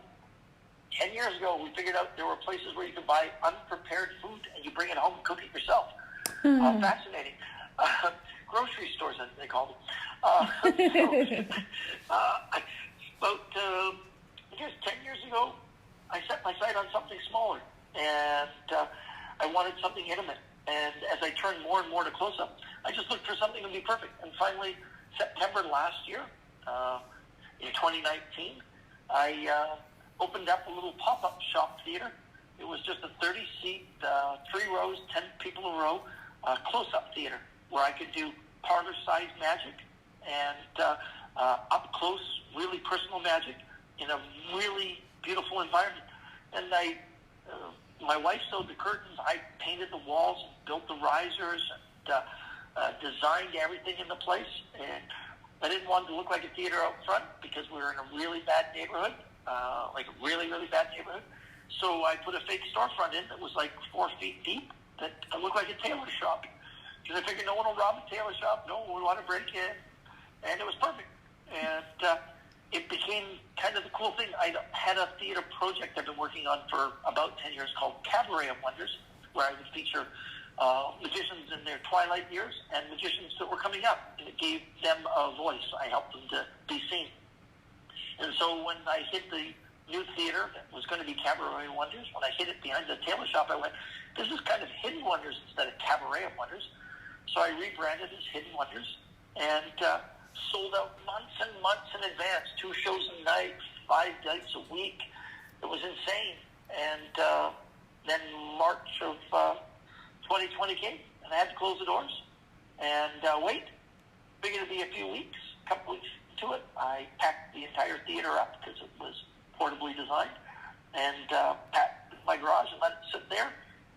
10 years ago we figured out there were places where you could buy unprepared food and you bring it home and cook it yourself. Fascinating. Grocery stores, as they call them. About I guess 10 years ago, I set my sight on something smaller, and I wanted something intimate. And as I turned more and more to close-up, I just looked for something that would be perfect. And finally, September last year, in 2019, I opened up a little pop-up shop theater. It was just a 30-seat, 3 rows, 10 people a row, close-up theater where I could do parlor-sized magic and up-close, really personal magic in a really beautiful environment. And my wife sewed the curtains. I painted the walls, built the risers, and designed everything in the place. And I didn't want it to look like a theater out front because we were in a really bad neighborhood, like a really, really bad neighborhood. So I put a fake storefront in that was like 4 feet deep that looked like a tailor shop. Because I figured no one will rob a tailor shop. No one would want to break in. And it was perfect. And it became kind of the cool thing. I had a theater project I've been working on for about 10 years called Cabaret of Wonders, where I would feature magicians in their twilight years and magicians that were coming up. And it gave them a voice. I helped them to be seen. And so when I hit the new theater that was going to be Cabaret of Wonders, when I hit it behind the tailor shop, I went, this is kind of Hidden Wonders instead of Cabaret of Wonders. So I rebranded as Hidden Wonders and sold out months and months in advance, 2 shows a night, 5 nights a week. It was insane. And then March of 2020 came, and I had to close the doors and wait. Figured it'd be a few weeks, a couple weeks to it. I packed the entire theater up because it was portably designed, and packed my garage and let it sit there.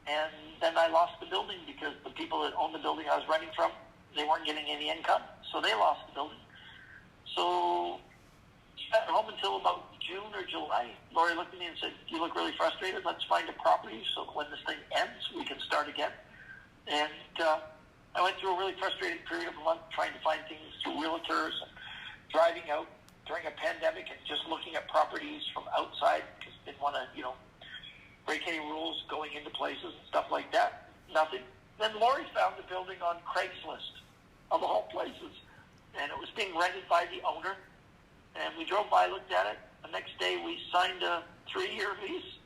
And then I lost the building because the people that owned the building I was renting from, they weren't getting any income, so they lost the building. So I was at home until about June or July. Lori looked at me and said, you look really frustrated. Let's find a property so that when this thing ends, we can start again. And I went through a really frustrating period of a month trying to find things through realtors and driving out during a pandemic and just looking at properties from outside because I didn't want to, break any rules going into places and stuff like that. Nothing. Then Lori found the building on Craigslist, of all places, and it was being rented by the owner. And we drove by, looked at it. The next day, we signed a 3-year lease,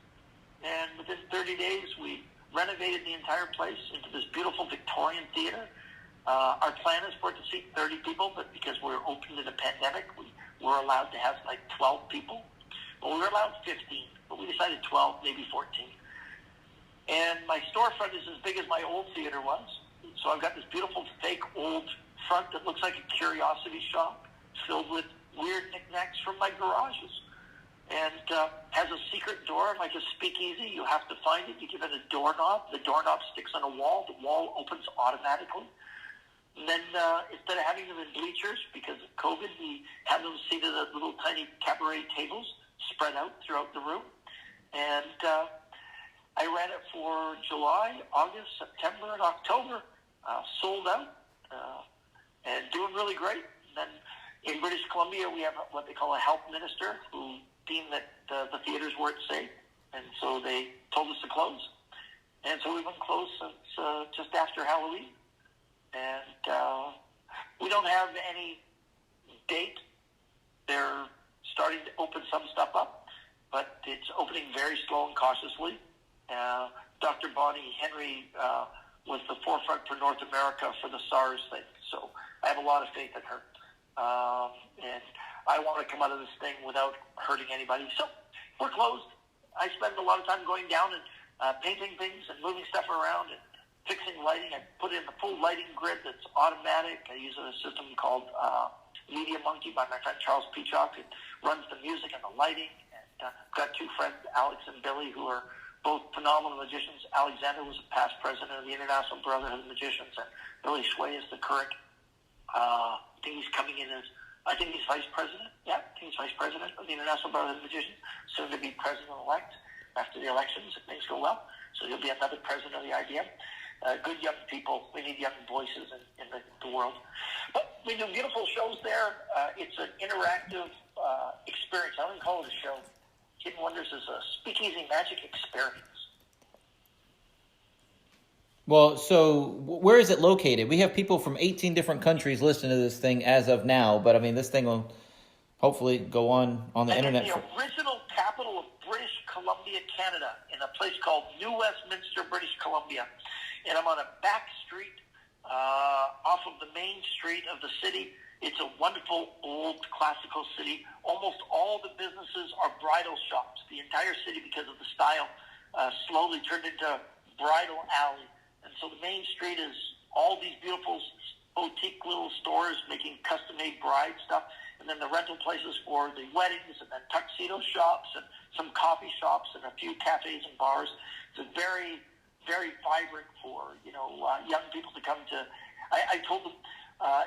and within 30 days, we renovated the entire place into this beautiful Victorian theater. Our plan is for it to seat 30 people, but because we're open in a pandemic, we were allowed to have like 12 people. But we were allowed 15, but we decided 12, maybe 14. And my storefront is as big as my old theater was. So I've got this beautiful fake old front that looks like a curiosity shop filled with weird knickknacks from my garages. And has a secret door, like a speakeasy. You have to find it. You give it a doorknob. The doorknob sticks on a wall. The wall opens automatically. And then instead of having them in bleachers, because of COVID, we have them seated at little tiny cabaret tables spread out throughout the room. And I ran it for July, August, September, and October. Sold out and doing really great. And then in British Columbia, we have what they call a health minister who deemed that the theaters weren't safe. And so they told us to close. And so we've been closed since just after Halloween. And we don't have any date. They're starting to open some stuff up, but it's opening very slow and cautiously. Dr. Bonnie Henry was the forefront for North America for the SARS thing, so I have a lot of faith in her. And I want to come out of this thing without hurting anybody. So we're closed. I spend a lot of time going down and painting things and moving stuff around and fixing lighting. I put in the full lighting grid that's automatic. I use a system called Media Monkey by my friend Charles Peacock, who runs the music and the lighting. And I've got two friends, Alex and Billy, who are both phenomenal magicians. Alexander was a past president of the International Brotherhood of Magicians, and Billy Sway is the current, I think he's coming in as, I think he's vice president. Yeah, I think he's vice president of the International Brotherhood of Magicians, soon to be president-elect after the elections if things go well. So he'll be another president of the IBM. Good young people. We need young voices in the world. But we do beautiful shows there. It's an interactive experience. I wouldn't call it a show. Hidden Wonders is a speakeasy magic experience. Well, so where is it located? We have people from 18 different countries listening to this thing as of now, but I mean, this thing will hopefully go on the internet. The original capital of British Columbia, Canada, in a place called New Westminster, British Columbia. And I'm on a back street off of the main street of the city. It's a wonderful, old, classical city. Almost all the businesses are bridal shops. The entire city, because of the style, slowly turned into bridal alley. And so the main street is all these beautiful boutique little stores making custom-made bride stuff. And then the rental places for the weddings, and then tuxedo shops, and some coffee shops, and a few cafes and bars. It's a very, very vibrant for, young people to come to. I told them,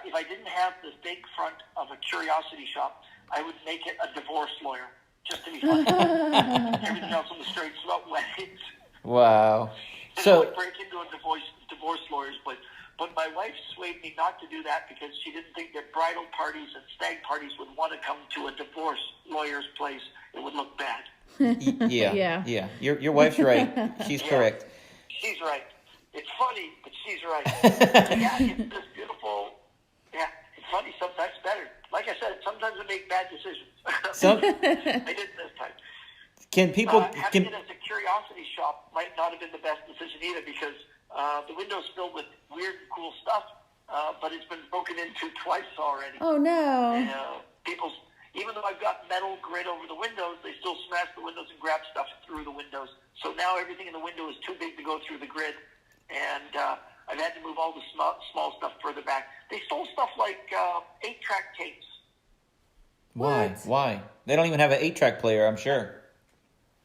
if I didn't have the big front of a curiosity shop, I would make it a divorce lawyer, just to be funny. Everything else on the streets about weddings. Wow. So I break into a divorce lawyers, but my wife swayed me not to do that because she didn't think that bridal parties and stag parties would want to come to a divorce lawyer's place. It would look bad. Yeah. Your wife's right. She's correct. She's right. It's funny, but she's right. Yeah, it's this beautiful. Yeah, it's funny. Sometimes better. Like I said, sometimes I make bad decisions. I did this time. Can people having it as a curiosity shop might not have been the best decision either because the window's filled with weird and cool stuff, but it's been broken into twice already. Oh no! And, even though I've got metal grid over the windows, they still smash the windows and grab stuff through the windows. So now everything in the window is too big to go through the grid, and I've had to move all the small stuff further back. They stole stuff like 8-track tapes. Why? They don't even have an 8-track player, I'm sure.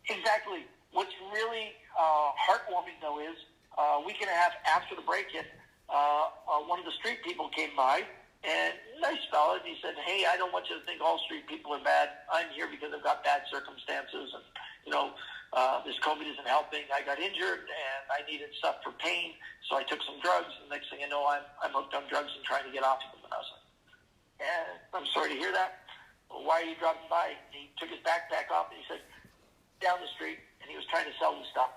Exactly. What's really heartwarming, though, is a week and a half after the break-in, one of the street people came by, and nice fella, and he said, "Hey, I don't want you to think all street people are bad. I'm here because I've got bad circumstances, and, this COVID isn't helping. I got injured, and I needed stuff for pain, so I took some drugs, and next thing you know, I'm hooked on drugs and trying to get off of them." And I was like, I'm sorry to hear that. Well, why are you dropping by? And he took his backpack off, and he said, down the street, and he was trying to sell the stuff.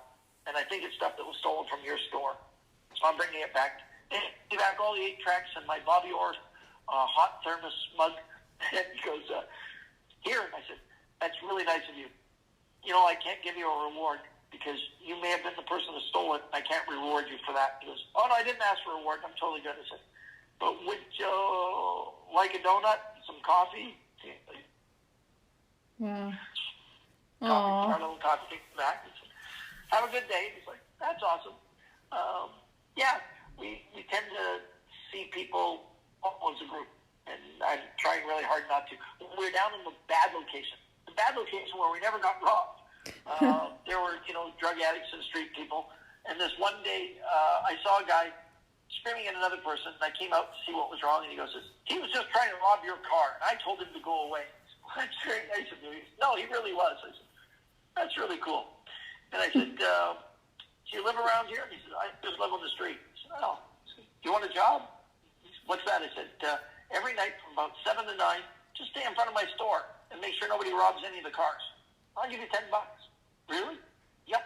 And I think it's stuff that was stolen from your store. So I'm bringing it back. And he back all the 8 tracks and my Bobby Orr hot thermos mug. And he goes, here. And I said, that's really nice of you. I can't give you a reward because you may have been the person who stole it. I can't reward you for that. He goes, oh, no, I didn't ask for a reward. I'm totally good. I said, but would you like a donut, some coffee? Wow. Our little coffee back. Have a good day. He's like, that's awesome. We tend to see people all as a group, and I'm trying really hard not to. We're down in the bad location where we never got robbed. There were, drug addicts and street people, and this one day I saw a guy screaming at another person, and I came out to see what was wrong, and he goes, he was just trying to rob your car, and I told him to go away. That's very nice of you. No, he really was. I said, that's really cool. And I said, do you live around here? And he said, I just live on the street. I said, oh. Do you want a job? He said, what's that? I said, every night from about 7 to 9, just stay in front of my store and make sure nobody robs any of the cars. I'll give you $10. Really? Yep.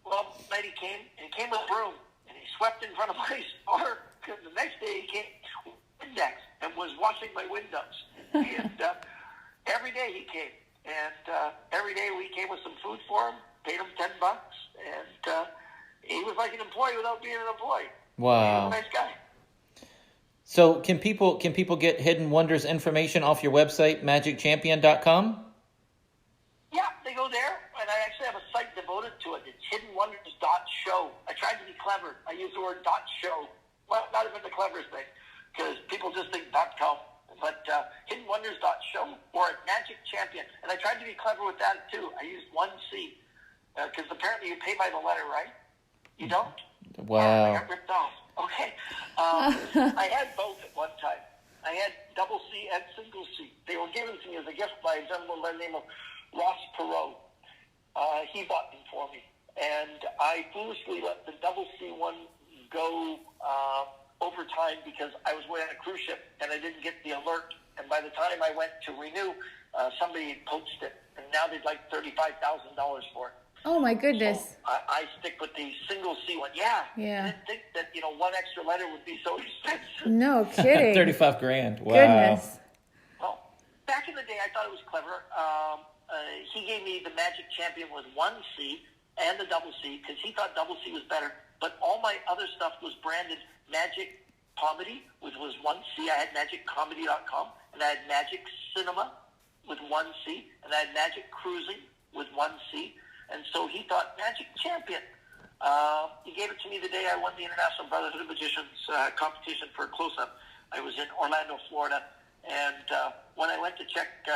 Well, night he came, and he came with a broom, and he swept in front of my store. The next day he came with Windex and was washing my windows. And every day he came. And every day we came with some food for him, paid him $10, and he was like an employee without being an employee. Wow. He was a nice guy. So can people get Hidden Wonders information off your website, magicchampion.com? Yeah, they go there, and I actually have a site devoted to it. It's hiddenwonders.show. I tried to be clever. I used the word .show. Well, not even the cleverest thing, because people just think .com. And but hiddenwonders.show or at Magic Champion. And I tried to be clever with that too. I used 1C because apparently you pay by the letter, right? You don't? Wow. I got ripped off. Okay. I had both at one time. I had double C and single C. They were given to me as a gift by a gentleman by the name of Ross Perot. He bought them for me. And I foolishly let the double C one go over time because I was away on a cruise ship and I didn't get the alert. And by the time I went to renew, somebody had poached it. And now they'd like $35,000 for it. Oh my goodness. So I stick with the single C one. Yeah. Yeah. I didn't think that, one extra letter would be so expensive. No kidding. 35 grand. Wow. Goodness. Well, back in the day, I thought it was clever. He gave me the Magic Champion with 1C and the double C because he thought double C was better. But all my other stuff was branded Magic Comedy, which was 1C. I had magiccomedy.com, and I had Magic Cinema with 1C, and I had Magic Cruising with 1C. And so he thought Magic Champion. He gave it to me the day I won the International Brotherhood of Magicians competition for a close-up. I was in Orlando, Florida, and when I went to check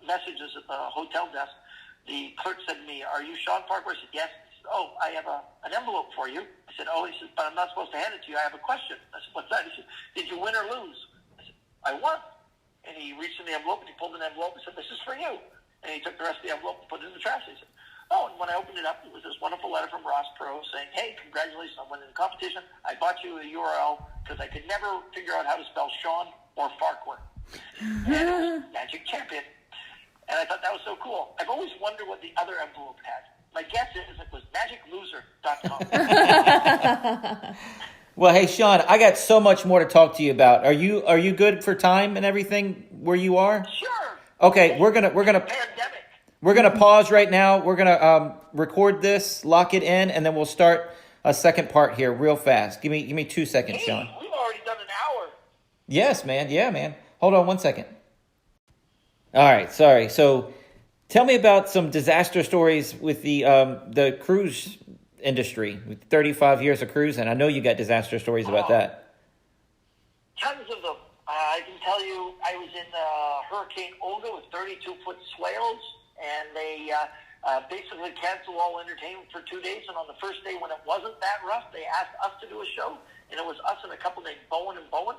messages at the hotel desk, the clerk said to me, "Are you Shawn Farquhar?" I said, "Yes." He said, "Oh, I have an envelope for you." I said, "Oh," he said, "but I'm not supposed to hand it to you. I have a question." I said, "What's that?" He said, "Did you win or lose?" I said, "I won." And he reached in the envelope and he pulled an envelope and said, "This is for you." And he took the rest of the envelope and put it in the trash. He said, "Oh," and when I opened it up, it was this wonderful letter from Ross Perot saying, "Hey, congratulations on winning the competition. I bought you a URL because I could never figure out how to spell Shawn or Farquhar." And it was Magic Champion. And I thought that was so cool. I've always wondered what the other envelope had. My guess is it was magicloser.com. Well, hey, Shawn, I got so much more to talk to you about. Are you good for time and everything where you are? Sure. Okay, we're gonna Pandemic. We're going to pause right now. We're going to record this, lock it in, and then we'll start a second part here real fast. Give me 2 seconds, Hey, Shawn. we've already done an hour. Yes, man. Yeah, man. Hold on 1 second. All right, sorry. So tell me about some disaster stories with the cruise industry. With 35 years of cruising, I know you got disaster stories about that. Tons of them. I can tell you I was in Hurricane Olga with 32-foot swales, and they basically canceled all entertainment for 2 days. And on the first day when it wasn't that rough, they asked us to do a show, and it was us and a couple named Bowen and Bowen.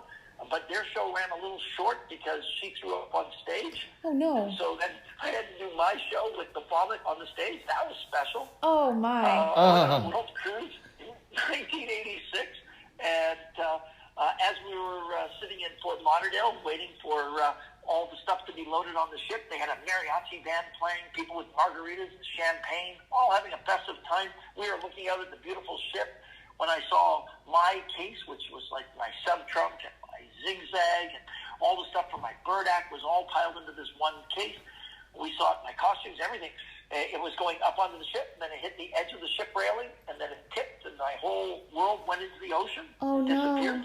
But their show ran a little short because she threw up on stage. Oh, no. And so then I had to do my show with the vomit on the stage. That was special. Oh, my. World Cruise in 1986. And as we were sitting in Fort Lauderdale waiting for all the stuff to be loaded on the ship, they had a mariachi band playing, people with margaritas and champagne, all having a festive time. We were looking out at the beautiful ship when I saw my case, which was like my sub-trunk and my zigzag and all the stuff from my bird act was all piled into this one case. We saw it, my costumes, everything. It was going up onto the ship, and then it hit the edge of the ship railing, and then it tipped, and my whole world went into the ocean. Oh, no. Disappeared.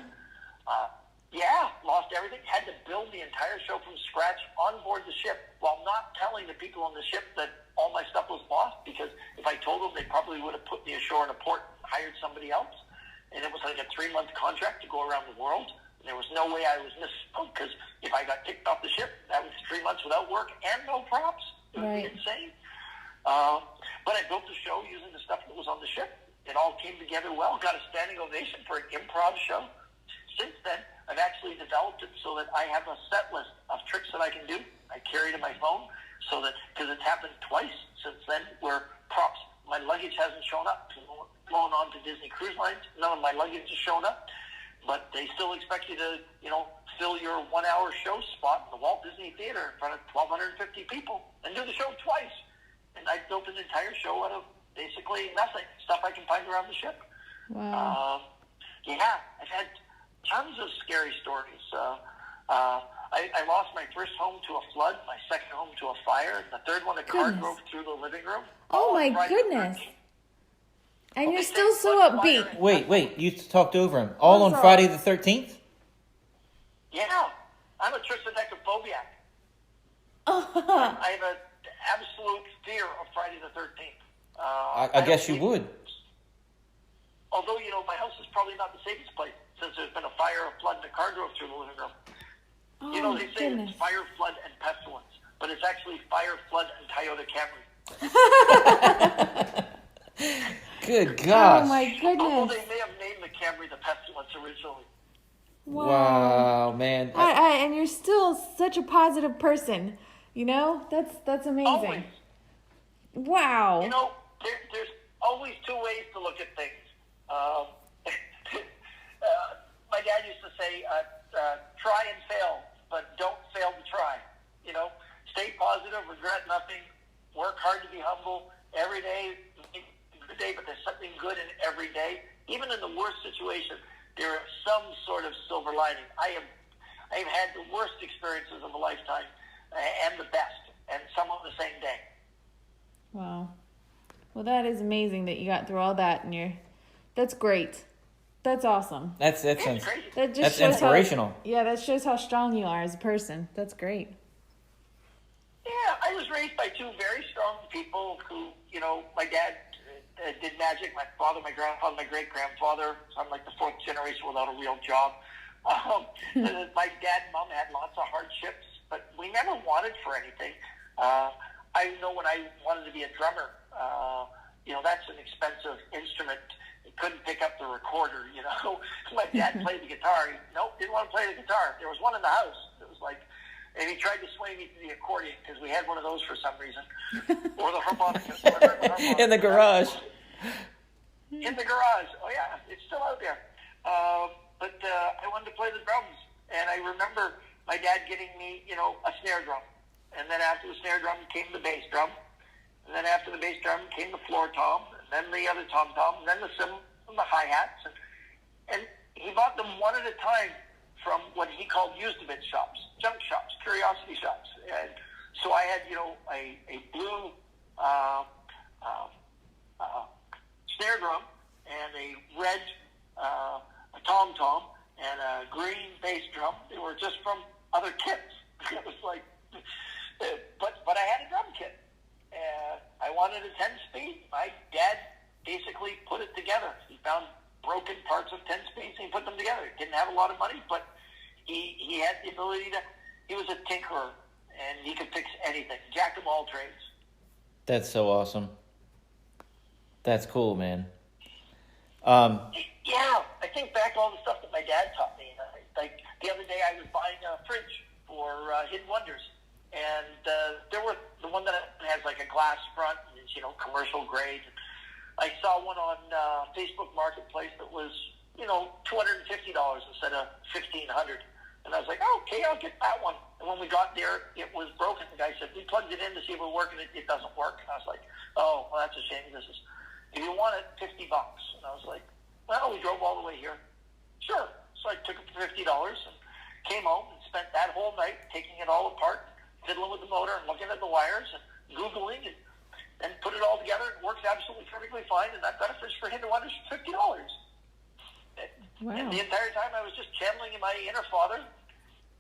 Lost everything. Had to build the entire show from scratch on board the ship while not telling the people on the ship that all my stuff was lost, because if I told them, they probably would have put me ashore in a port and hired somebody else. And it was like a 3-month contract to go around the world. And there was no way I was missed, because if I got kicked off the ship, that was 3 months without work and no props. It would be insane. But I built the show using the stuff that was on the ship. It all came together well. Got a standing ovation for an improv show. Since then, I've actually developed it so that I have a set list of tricks that I can do. I carry it in my phone so that, because it's happened twice since then, where props, my luggage hasn't shown up. Flown on to Disney Cruise Lines, none of my luggage has shown up, but they still expect you to, fill your 1-hour show spot in the Walt Disney Theater in front of 1,250 people and do the show twice. And I built an entire show out of basically nothing, stuff I can find around the ship. Wow. I've had tons of scary stories. I lost my first home to a flood, my second home to a fire, and the third one a car drove through the living room. Oh, my goodness. And you're still so upbeat. Wait, you talked over him. All on Friday the 13th? Yeah, I'm a trichodecaphobiac. I have an absolute fear of Friday the 13th. I guess you would. Although, my house is probably not the safest place since there's been a fire, a flood, and a car drove through the living room. Oh, You know, they say goodness. it's fire, flood, and pestilence, but it's actually fire, flood, and Toyota Camry. Good gosh. Oh my Although goodness. they may have named the Camry the pestilence originally. Wow, man. And you're still such a positive person. You know, that's amazing. Always. Wow. You know, there's always two ways to look at things. My dad used to say, try and fail, but don't fail to try. You know, stay positive, regret nothing, work hard to be humble. Every day, good day, but there's something good in every day. Even in the worst situation, there is some sort of silver lining. I have had the worst experiences of a lifetime and the best, and some on the same day. Wow. Well, that is amazing that you got through all that, and that's great. That's awesome. That's It's crazy. That just That's shows inspirational. That shows how strong you are as a person. That's great. Yeah, I was raised by two very strong people who, you know, my dad did magic. My father, my grandfather, my great-grandfather. So I'm like the fourth generation without a real job. My dad and mom had lots of hardships, but we never wanted for anything. I know when I wanted to be a drummer, you know, that's an expensive instrument. He couldn't pick up the recorder, you know. My dad played the guitar. Didn't want to play the guitar. There was one in the house. It was like, and he tried to sway me to the accordion because we had one of those for some reason. Or the harmonica. In the garage. In the garage. Oh, yeah. It's still out there. But I wanted to play the drums. And I remember my dad getting me, you know, a snare drum. And then after the snare drum came the bass drum. And then after the bass drum came the floor tom. And then the other tom-tom. And then the cymbal and the hi-hats. And he bought them one at a time from what he called used-a-bit shops, junk shops, curiosity shops. And so I had, you know, a blue snare drum and a red a tom-tom and a green bass drum. They were just from other kits. It was like, but I had a drum kit. I wanted a 10-speed. My dad basically put it together. He found broken parts of 10-speeds and he put them together. He didn't have a lot of money, but he had the ability to, he was a tinkerer and he could fix anything. Jack of all trades. That's so awesome. That's cool, man. Yeah, I think back all the stuff that my dad taught me. Like the other day I was buying a fridge for Hidden Wonders. And there were the one that has like a glass front and it's, you know, commercial grade. I saw one on Facebook Marketplace that was, you know, $250 instead of $1,500. And I was like, oh, okay, I'll get that one. And when we got there, it was broken. The guy said, we plugged it in to see if it would work, and it doesn't work. And I was like, oh, well, that's a shame. If you want it, $50. And I was like, well, we drove all the way here. Sure. So I took it for $50 and came home and spent that whole night taking it all apart, fiddling with the motor and looking at the wires and Googling and put it all together. It works absolutely perfectly fine, and I've got a fridge for Hidden Wonders for $50. Wow. And the entire time I was just channeling in my inner father.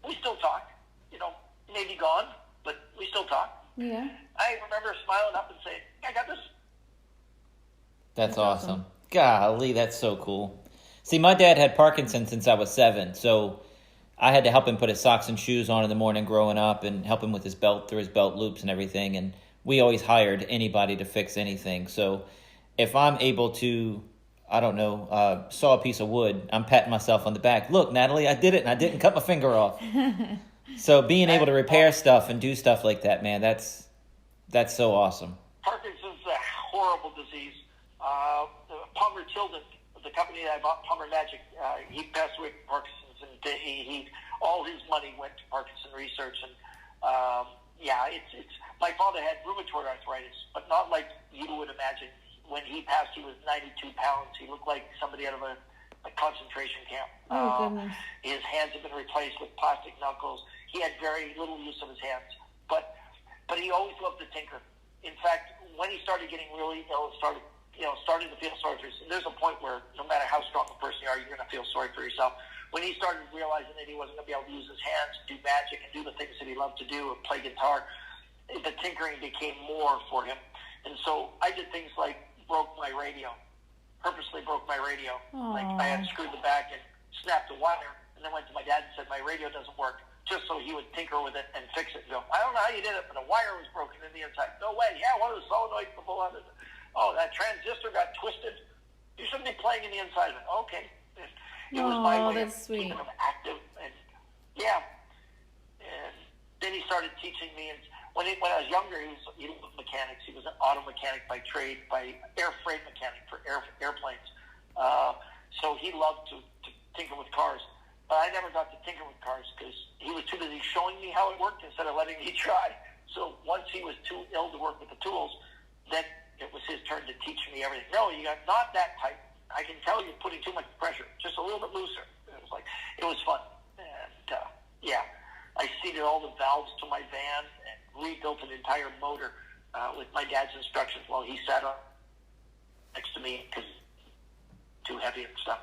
We still talk, you know, maybe gone, but we still talk. Yeah. I remember smiling up and saying, I got this. That's awesome. Golly, that's so cool. See, my dad had Parkinson's since I was 7, so I had to help him put his socks and shoes on in the morning growing up and help him with his belt through his belt loops and everything. And we always hired anybody to fix anything. So if I'm able to, I don't know, saw a piece of wood, I'm patting myself on the back. Look, Natalie, I did it and I didn't cut my finger off. So being able to repair stuff and do stuff like that, man, that's so awesome. Parkinson's is a horrible disease. Palmer Tilden, the company that I bought, Palmer Magic, he passed away from Parkinson's, and he all his money went to Parkinson research. And it's my father had rheumatoid arthritis, but not like you would imagine. When he passed, he was 92 pounds. He looked like somebody out of a concentration camp. Oh, goodness. His hands had been replaced with plastic knuckles. He had very little use of his hands, but he always loved to tinker. In fact, when he started getting really ill, started to feel sorry for himself. There's a point where no matter how strong a person you are, you're going to feel sorry for yourself. When he started realizing that he wasn't going to be able to use his hands, do magic, and do the things that he loved to do, and play guitar, the tinkering became more for him. And so I did things like purposely broke my radio. Aww. Like I had screwed the back and snapped the wire, and then went to my dad and said, my radio doesn't work. just so he would tinker with it and fix it. Go, I don't know how you did it, but a wire was broken in the inside. No way. Yeah, one of the solenoids will pull out. Oh, that transistor got twisted. You shouldn't be playing in the inside of it. Okay. It was my way of keeping him active. And yeah. And then he started teaching me. And when I was younger, he was mechanics. He was an auto mechanic by trade, by airframe mechanic for airplanes. So he loved to tinker with cars. But I never got to tinker with cars because he was too busy showing me how it worked instead of letting me try. So once he was too ill to work with the tools, then it was his turn to teach me everything. No, you got not that tight. I can tell you're putting too much pressure. Just a little bit looser. It was fun. And yeah, I seated all the valves to my van and rebuilt an entire motor with my dad's instructions while he sat on next to me because too heavy and stuff.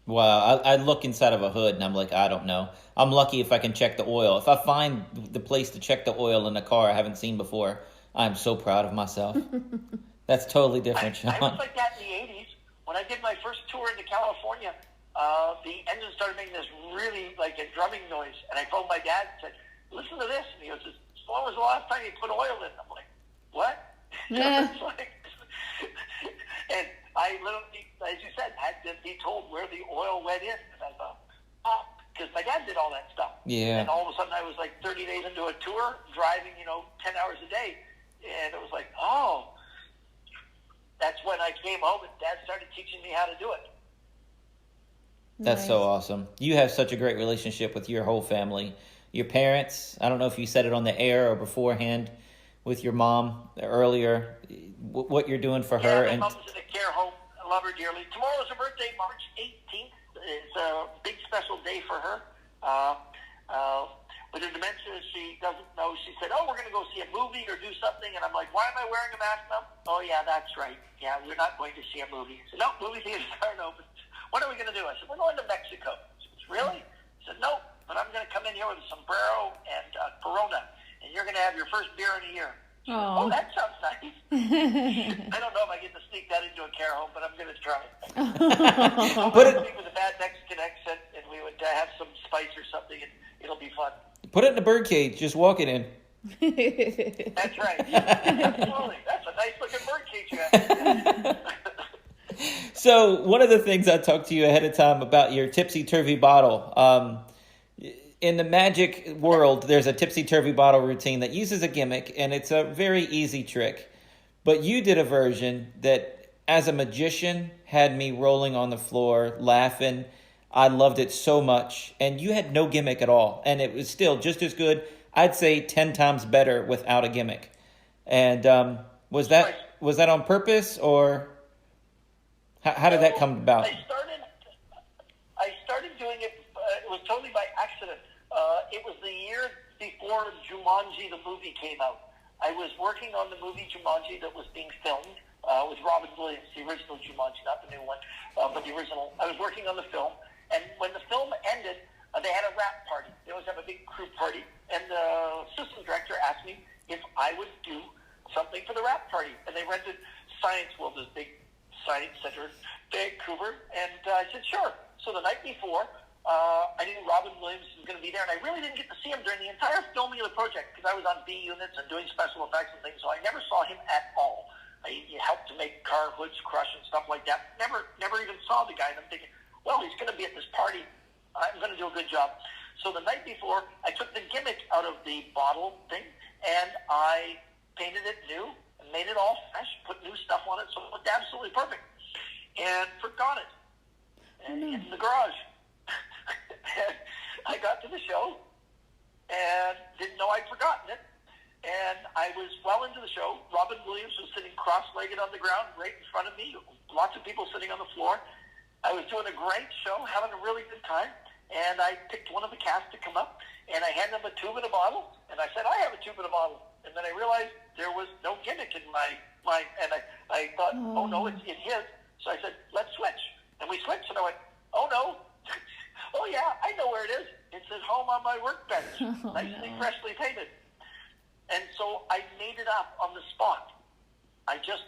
Wow, I look inside of a hood and I'm like, I don't know. I'm lucky if I can check the oil. If I find the place to check the oil in a car I haven't seen before, I'm so proud of myself. That's totally different, Shawn. I was like that in the 80s. When I did my first tour into California, the engine started making this really like a drumming noise. And I phoned my dad and said, listen to this. And he goes, when was the last time you put oil in? I'm like, what? Yeah. And I literally, as you said, had to be told where the oil went in. And I thought, oh, because my dad did all that stuff. Yeah. And all of a sudden I was like 30 days into a tour, driving, 10 hours a day. And it was like, oh, that's when I came home and Dad started teaching me how to do it. That's so awesome. You have such a great relationship with your whole family. Your parents, I don't know if you said it on the air or beforehand with your mom earlier, what you're doing for her. My mom's in a care home. I love her dearly. Tomorrow's her birthday, March 18th. It's a big special day for her. With her dementia, she doesn't know. She said, oh, we're going to go see a movie or do something. And I'm like, why am I wearing a mask now? Oh, yeah, that's right. Yeah, we're not going to see a movie. I said, no, movie theaters aren't open. What are we going to do? I said, we're going to Mexico. She said, really? I said, no, but I'm going to come in here with a sombrero and Corona, and you're going to have your first beer in a year. Said, oh, that sounds nice. I don't know if I get to sneak that into a care home, but I'm going to try. Put it with a bad Mexican accent, and we would have some spice or something, and it'll be fun. Put it in a birdcage. Just walk it in. That's right. Absolutely. That's a nice looking birdcage you have. So one of the things I talked to you ahead of time about your tipsy-turvy bottle. In the magic world, there's a tipsy-turvy bottle routine that uses a gimmick, and it's a very easy trick. But you did a version that, as a magician, had me rolling on the floor, laughing. I loved it so much, and you had no gimmick at all, and it was still just as good. I'd say 10 times better without a gimmick. And was that on purpose, or how did that come about? I started doing it. It was totally by accident. It was the year before Jumanji, the movie, came out. I was working on the movie Jumanji that was being filmed with Robin Williams, the original Jumanji, not the new one, but the original. I was working on the film. And when the film ended, they had a wrap party. They always have a big crew party. And the assistant director asked me if I would do something for the wrap party. And they rented Science World, this big science center in Vancouver. And I said, sure. So the night before, I knew Robin Williams was going to be there. And I really didn't get to see him during the entire filming of the project because I was on B units and doing special effects and things. So I never saw him at all. I helped to make car hoods crush and stuff like that. Never even saw the guy. And I'm thinking, well, he's going to be at this party. I'm going to do a good job. So the night before, I took the gimmick out of the bottle thing, and I painted it new and made it all fresh, put new stuff on it, so it looked absolutely perfect. And forgot it in the garage. And I got to the show and didn't know I'd forgotten it. And I was well into the show. Robin Williams was sitting cross-legged on the ground right in front of me, lots of people sitting on the floor. I was doing a great show, having a really good time, and I picked one of the cast to come up, and I handed him a tube and a bottle, and I said, I have a tube and a bottle. And then I realized there was no gimmick in my mind, and I thought, oh no, it's in his. So I said, let's switch. And we switched, and I went, oh no, oh yeah, I know where it is. It's at home on my workbench, nicely, freshly painted. And so I made it up on the spot. I just,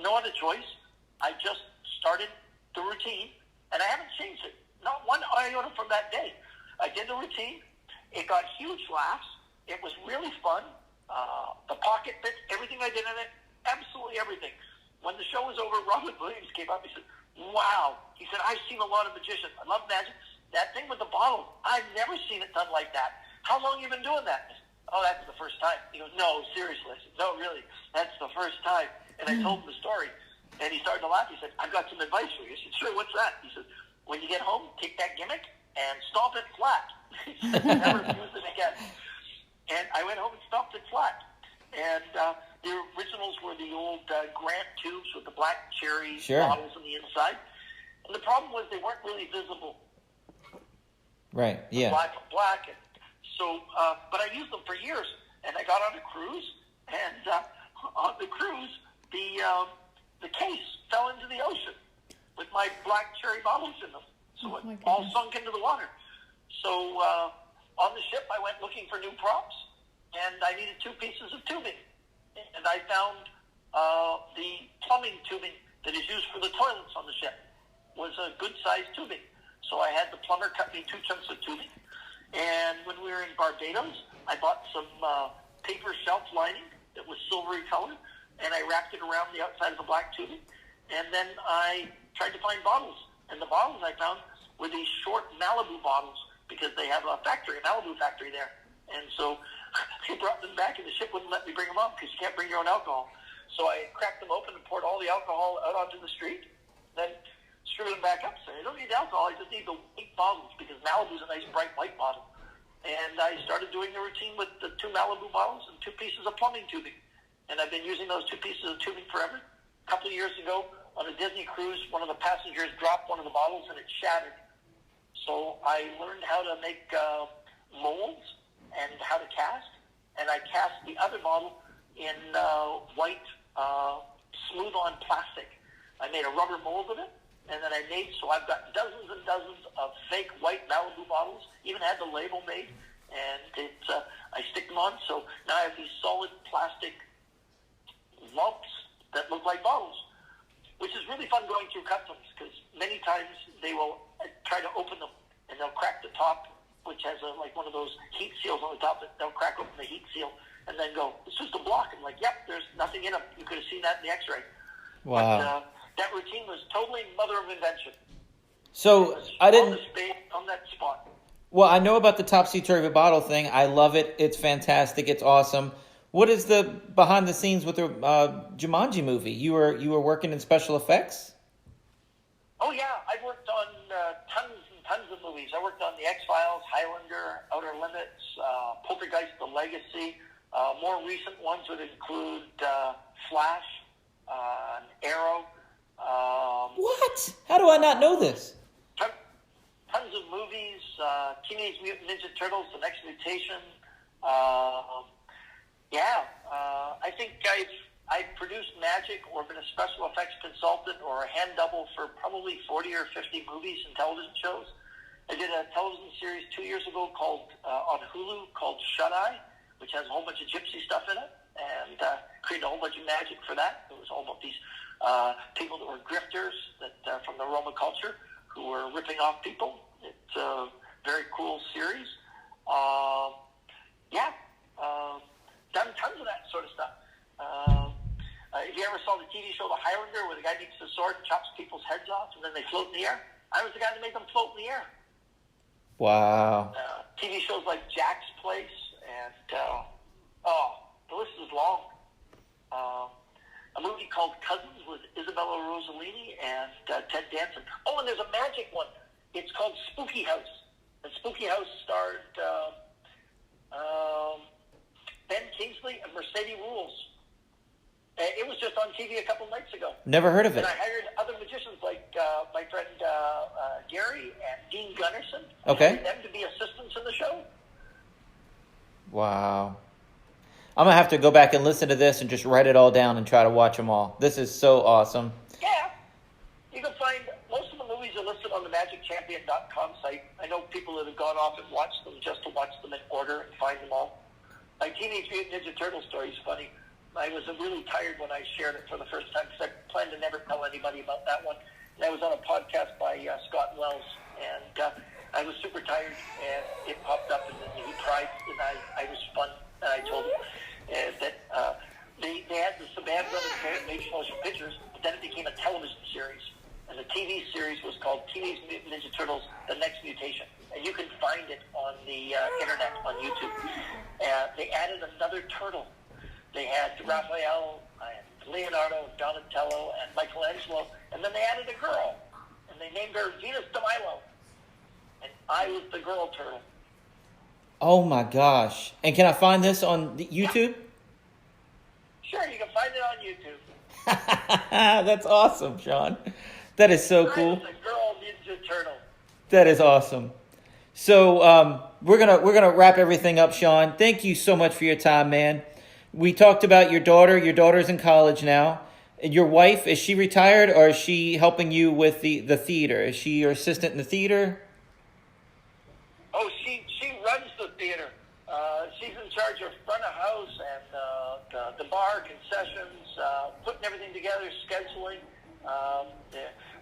no other choice, I just started the routine, and I haven't changed it. Not one iota from that day. I did the routine. It got huge laughs. It was really fun. The pocket bits, everything I did in it, absolutely everything. When the show was over, Robin Williams came up. He said, "Wow." He said, "I've seen a lot of magicians. I love magic. That thing with the bottle, I've never seen it done like that. How long you been doing that?" I said, "Oh, that's the first time." He goes, "No, seriously." I said, "No, really, that's the first time." And I told him the story, and he started to laugh. He said, "I've got some advice for you." I said, "Sure, what's that?" He said, "When you get home, take that gimmick and stomp it flat." He said, "Never use it again." And I went home and stomped it flat. And the originals were the old Grant tubes with the black cherry bottles on the inside. And the problem was they weren't really visible. Right, yeah. Black. And so, but I used them for years. And I got on a cruise. And on the cruise, the case fell into the ocean with my black cherry bottles in them. So it all sunk into the water. So on the ship, I went looking for new props, and I needed 2 pieces of tubing. And I found the plumbing tubing that is used for the toilets on the ship was a good-sized tubing. So I had the plumber cut me 2 chunks of tubing. And when we were in Barbados, I bought some paper shelf lining that was silvery colored, and I wrapped it around the outside of the black tubing. And then I tried to find bottles. And the bottles I found were these short Malibu bottles, because they have a Malibu factory there. And so they brought them back, and the ship wouldn't let me bring them up because you can't bring your own alcohol. So I cracked them open and poured all the alcohol out onto the street, then screwed them back up. So I don't need alcohol, I just need the white bottles, because Malibu's a nice bright white bottle. And I started doing the routine with the 2 Malibu bottles and 2 pieces of plumbing tubing. And I've been using those 2 pieces of tubing forever. A couple of years ago, on a Disney cruise, one of the passengers dropped one of the bottles and it shattered. So I learned how to make molds and how to cast. And I cast the other bottle in white smooth-on plastic. I made a rubber mold of it, and then I made, so I've got dozens and dozens of fake white Malibu bottles, even had the label made, and I stick them on. So now I have these solid plastic lumps that look like bottles, which is really fun going through customs, because many times they will try to open them, and they'll crack the top, which has like one of those heat seals on the top. They'll crack open the heat seal and then go, "It's just a block." I'm like, "Yep, there's nothing in them. You could have seen that in the X-ray." Wow. But, that routine was totally mother of invention. So I didn't on that spot. Well, I know about the topsy-turvy bottle thing. I love it. It's fantastic. It's awesome. What is the behind the scenes with the Jumanji movie? You were working in special effects? Oh yeah, I've worked on tons and tons of movies. I worked on The X-Files, Highlander, Outer Limits, Poltergeist: The Legacy. More recent ones would include Flash, Arrow. What? How do I not know this? Tons of movies. Teenage Mutant Ninja Turtles: The Next Mutation. I think I've produced magic or been a special effects consultant or a hand double for probably 40 or 50 movies and television shows. I did a television series 2 years ago called on Hulu called Shut Eye, which has a whole bunch of gypsy stuff in it, and created a whole bunch of magic for that. It was all about these people that were grifters that from the Roma culture who were ripping off people. It's a very cool series. Done tons of that sort of stuff. If you ever saw the TV show The Highlander, where the guy takes the sword and chops people's heads off and then they float in the air, I was the guy that made them float in the air. Wow. TV shows like Jack's Place and the list is long. A movie called Cousins with Isabella Rossellini and Ted Danson. Oh, and there's a magic one. It's called Spooky House. And Spooky House starred Ben Kingsley and Mercedes Rules. It was just on TV a couple nights ago. Never heard of it. And I hired other magicians like my friend Gary and Dean Gunnarsson. Okay. Them to be assistants in the show. Wow. I'm going to have to go back and listen to this and just write it all down and try to watch them all. This is so awesome. Yeah. You can find most of the movies are listed on the MagicChampion.com site. I know people that have gone off and watched them just to watch them in order and find them all. My Teenage Mutant Ninja Turtle story is funny. I was really tired when I shared it for the first time because I planned to never tell anybody about that one. And I was on a podcast by Scott Wells, and I was super tired, and it popped up, and then he cried, and I was fun, and I told him that they had the Saban Brothers Major Motion Pictures, but then it became a television series, and the TV series was called Teenage Mutant Ninja Turtles: The Next Mutation, and you can find it on the internet on YouTube. They added another turtle. They had Raphael, and Leonardo, Donatello, and Michelangelo, and then they added a girl, and they named her Venus de Milo, and I was the girl turtle. Oh my gosh! And can I find this on YouTube? Sure, you can find it on YouTube. That's awesome, Shawn. That is so cool. I was a girl Ninja Turtle. That is awesome. So we're gonna wrap everything up, Shawn. Thank you so much for your time, man. We talked about your daughter. Your daughter's in college now. Your wife, is she retired, or is she helping you with the theater? Is she your assistant in the theater? Oh, she runs the theater. She's in charge of front of house and the bar, concessions, putting everything together, scheduling.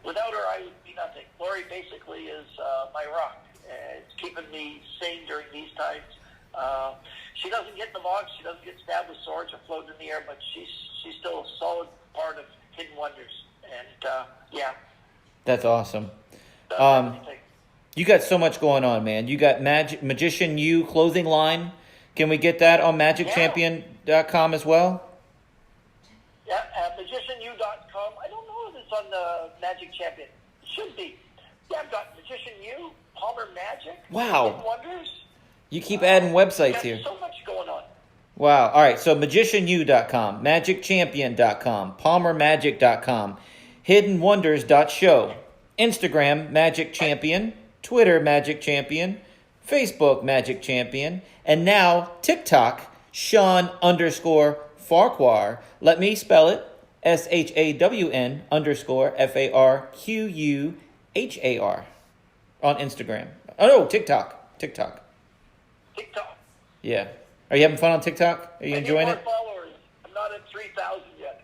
Without her, I would be nothing. Lori basically is my rock. It's keeping me sane during these times. She doesn't get in the box. She doesn't get stabbed with swords or floating in the air, but she's still a solid part of Hidden Wonders. And, yeah. That's awesome. Everything. You got so much going on, man. You got Magician U clothing line. Can we get that on magicchampion.com as well? Yeah, magicianu.com. I don't know if it's on the Magic Champion. It should be. Yeah, I've got Magician U, Palmer Magic, Wow. Hidden Wonders. You keep adding websites here. So much going on. Wow. All right. So magicianu.com, magicchampion.com, palmermagic.com, hiddenwonders.show, Instagram Magic Champion, Twitter Magic Champion, Facebook Magic Champion, and now TikTok Shawn _Farquhar. Let me spell it. SHAWN _FARQUHAR on Instagram. Oh no, TikTok. TikTok. Yeah. Are you having fun on TikTok? Are you enjoying it? Followers. I'm not at 3,000 yet.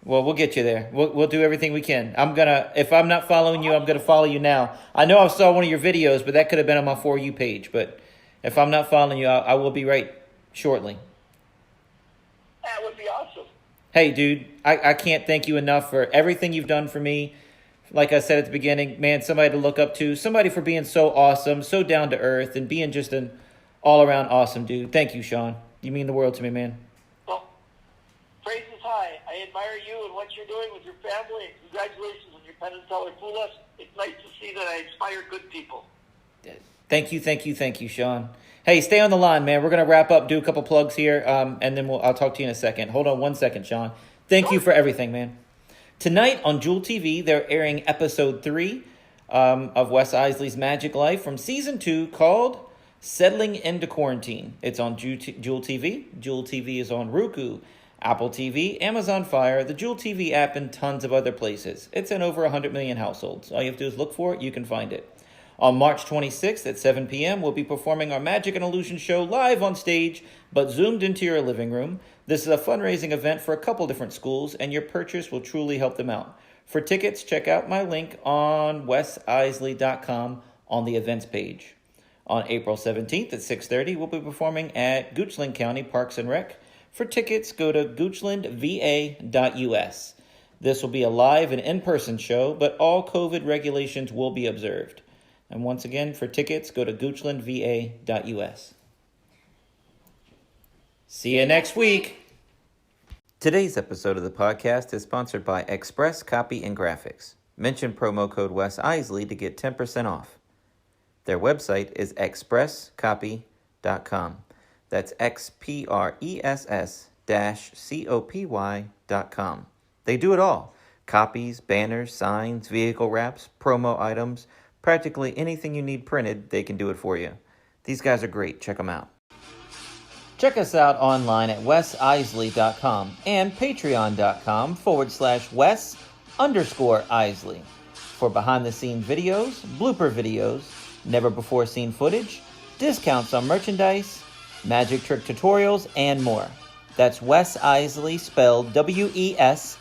Well, we'll get you there. We'll do everything we can. If I'm not following you, I'm gonna follow you now. I know I saw one of your videos, but that could have been on my For You page. But if I'm not following you, I will be right shortly. That would be awesome. Hey, dude, I can't thank you enough for everything you've done for me. Like I said at the beginning, man, somebody to look up to, somebody for being so awesome, so down to earth, and being just an all-around awesome dude. Thank you, Shawn. You mean the world to me, man. Well, praise is high. I admire you and what you're doing with your family, and congratulations on your Penn and Teller Fool Us. It's nice to see that I inspire good people. Thank you, Shawn. Hey, stay on the line, man. We're going to wrap up, do a couple plugs here, and then I'll talk to you in a second. Hold on 1 second, Shawn. Thank you for everything, man. Tonight on Jewel TV, they're airing episode 3 of Wes Iseli's Magiclife from season 2 called Settling into Quarantine. It's on Jewel TV. Jewel TV is on Roku, Apple TV, Amazon Fire, the Jewel TV app, and tons of other places. It's in over 100 million households. All you have to do is look for it. You can find it. On March 26th at 7 p.m., we'll be performing our Magic and Illusion show live on stage, but zoomed into your living room. This is a fundraising event for a couple different schools, and your purchase will truly help them out. For tickets, check out my link on wesisley.com on the events page. On April 17th at 6:30, we'll be performing at Goochland County Parks and Rec. For tickets, go to goochlandva.us. This will be a live and in-person show, but all COVID regulations will be observed. And once again, for tickets, go to goochlandva.us. See you next week. Today's episode of the podcast is sponsored by Express Copy and Graphics. Mention promo code Wes Iseli to get 10% off. Their website is expresscopy.com. That's XPRESS-COPY.com. They do it all. Copies, banners, signs, vehicle wraps, promo items, practically anything you need printed, they can do it for you. These guys are great. Check them out. Check us out online at wesisley.com and patreon.com/Wes_Iseli for behind-the-scenes videos, blooper videos, never-before-seen footage, discounts on merchandise, magic trick tutorials, and more. That's Wes Iseli, spelled WESISELI.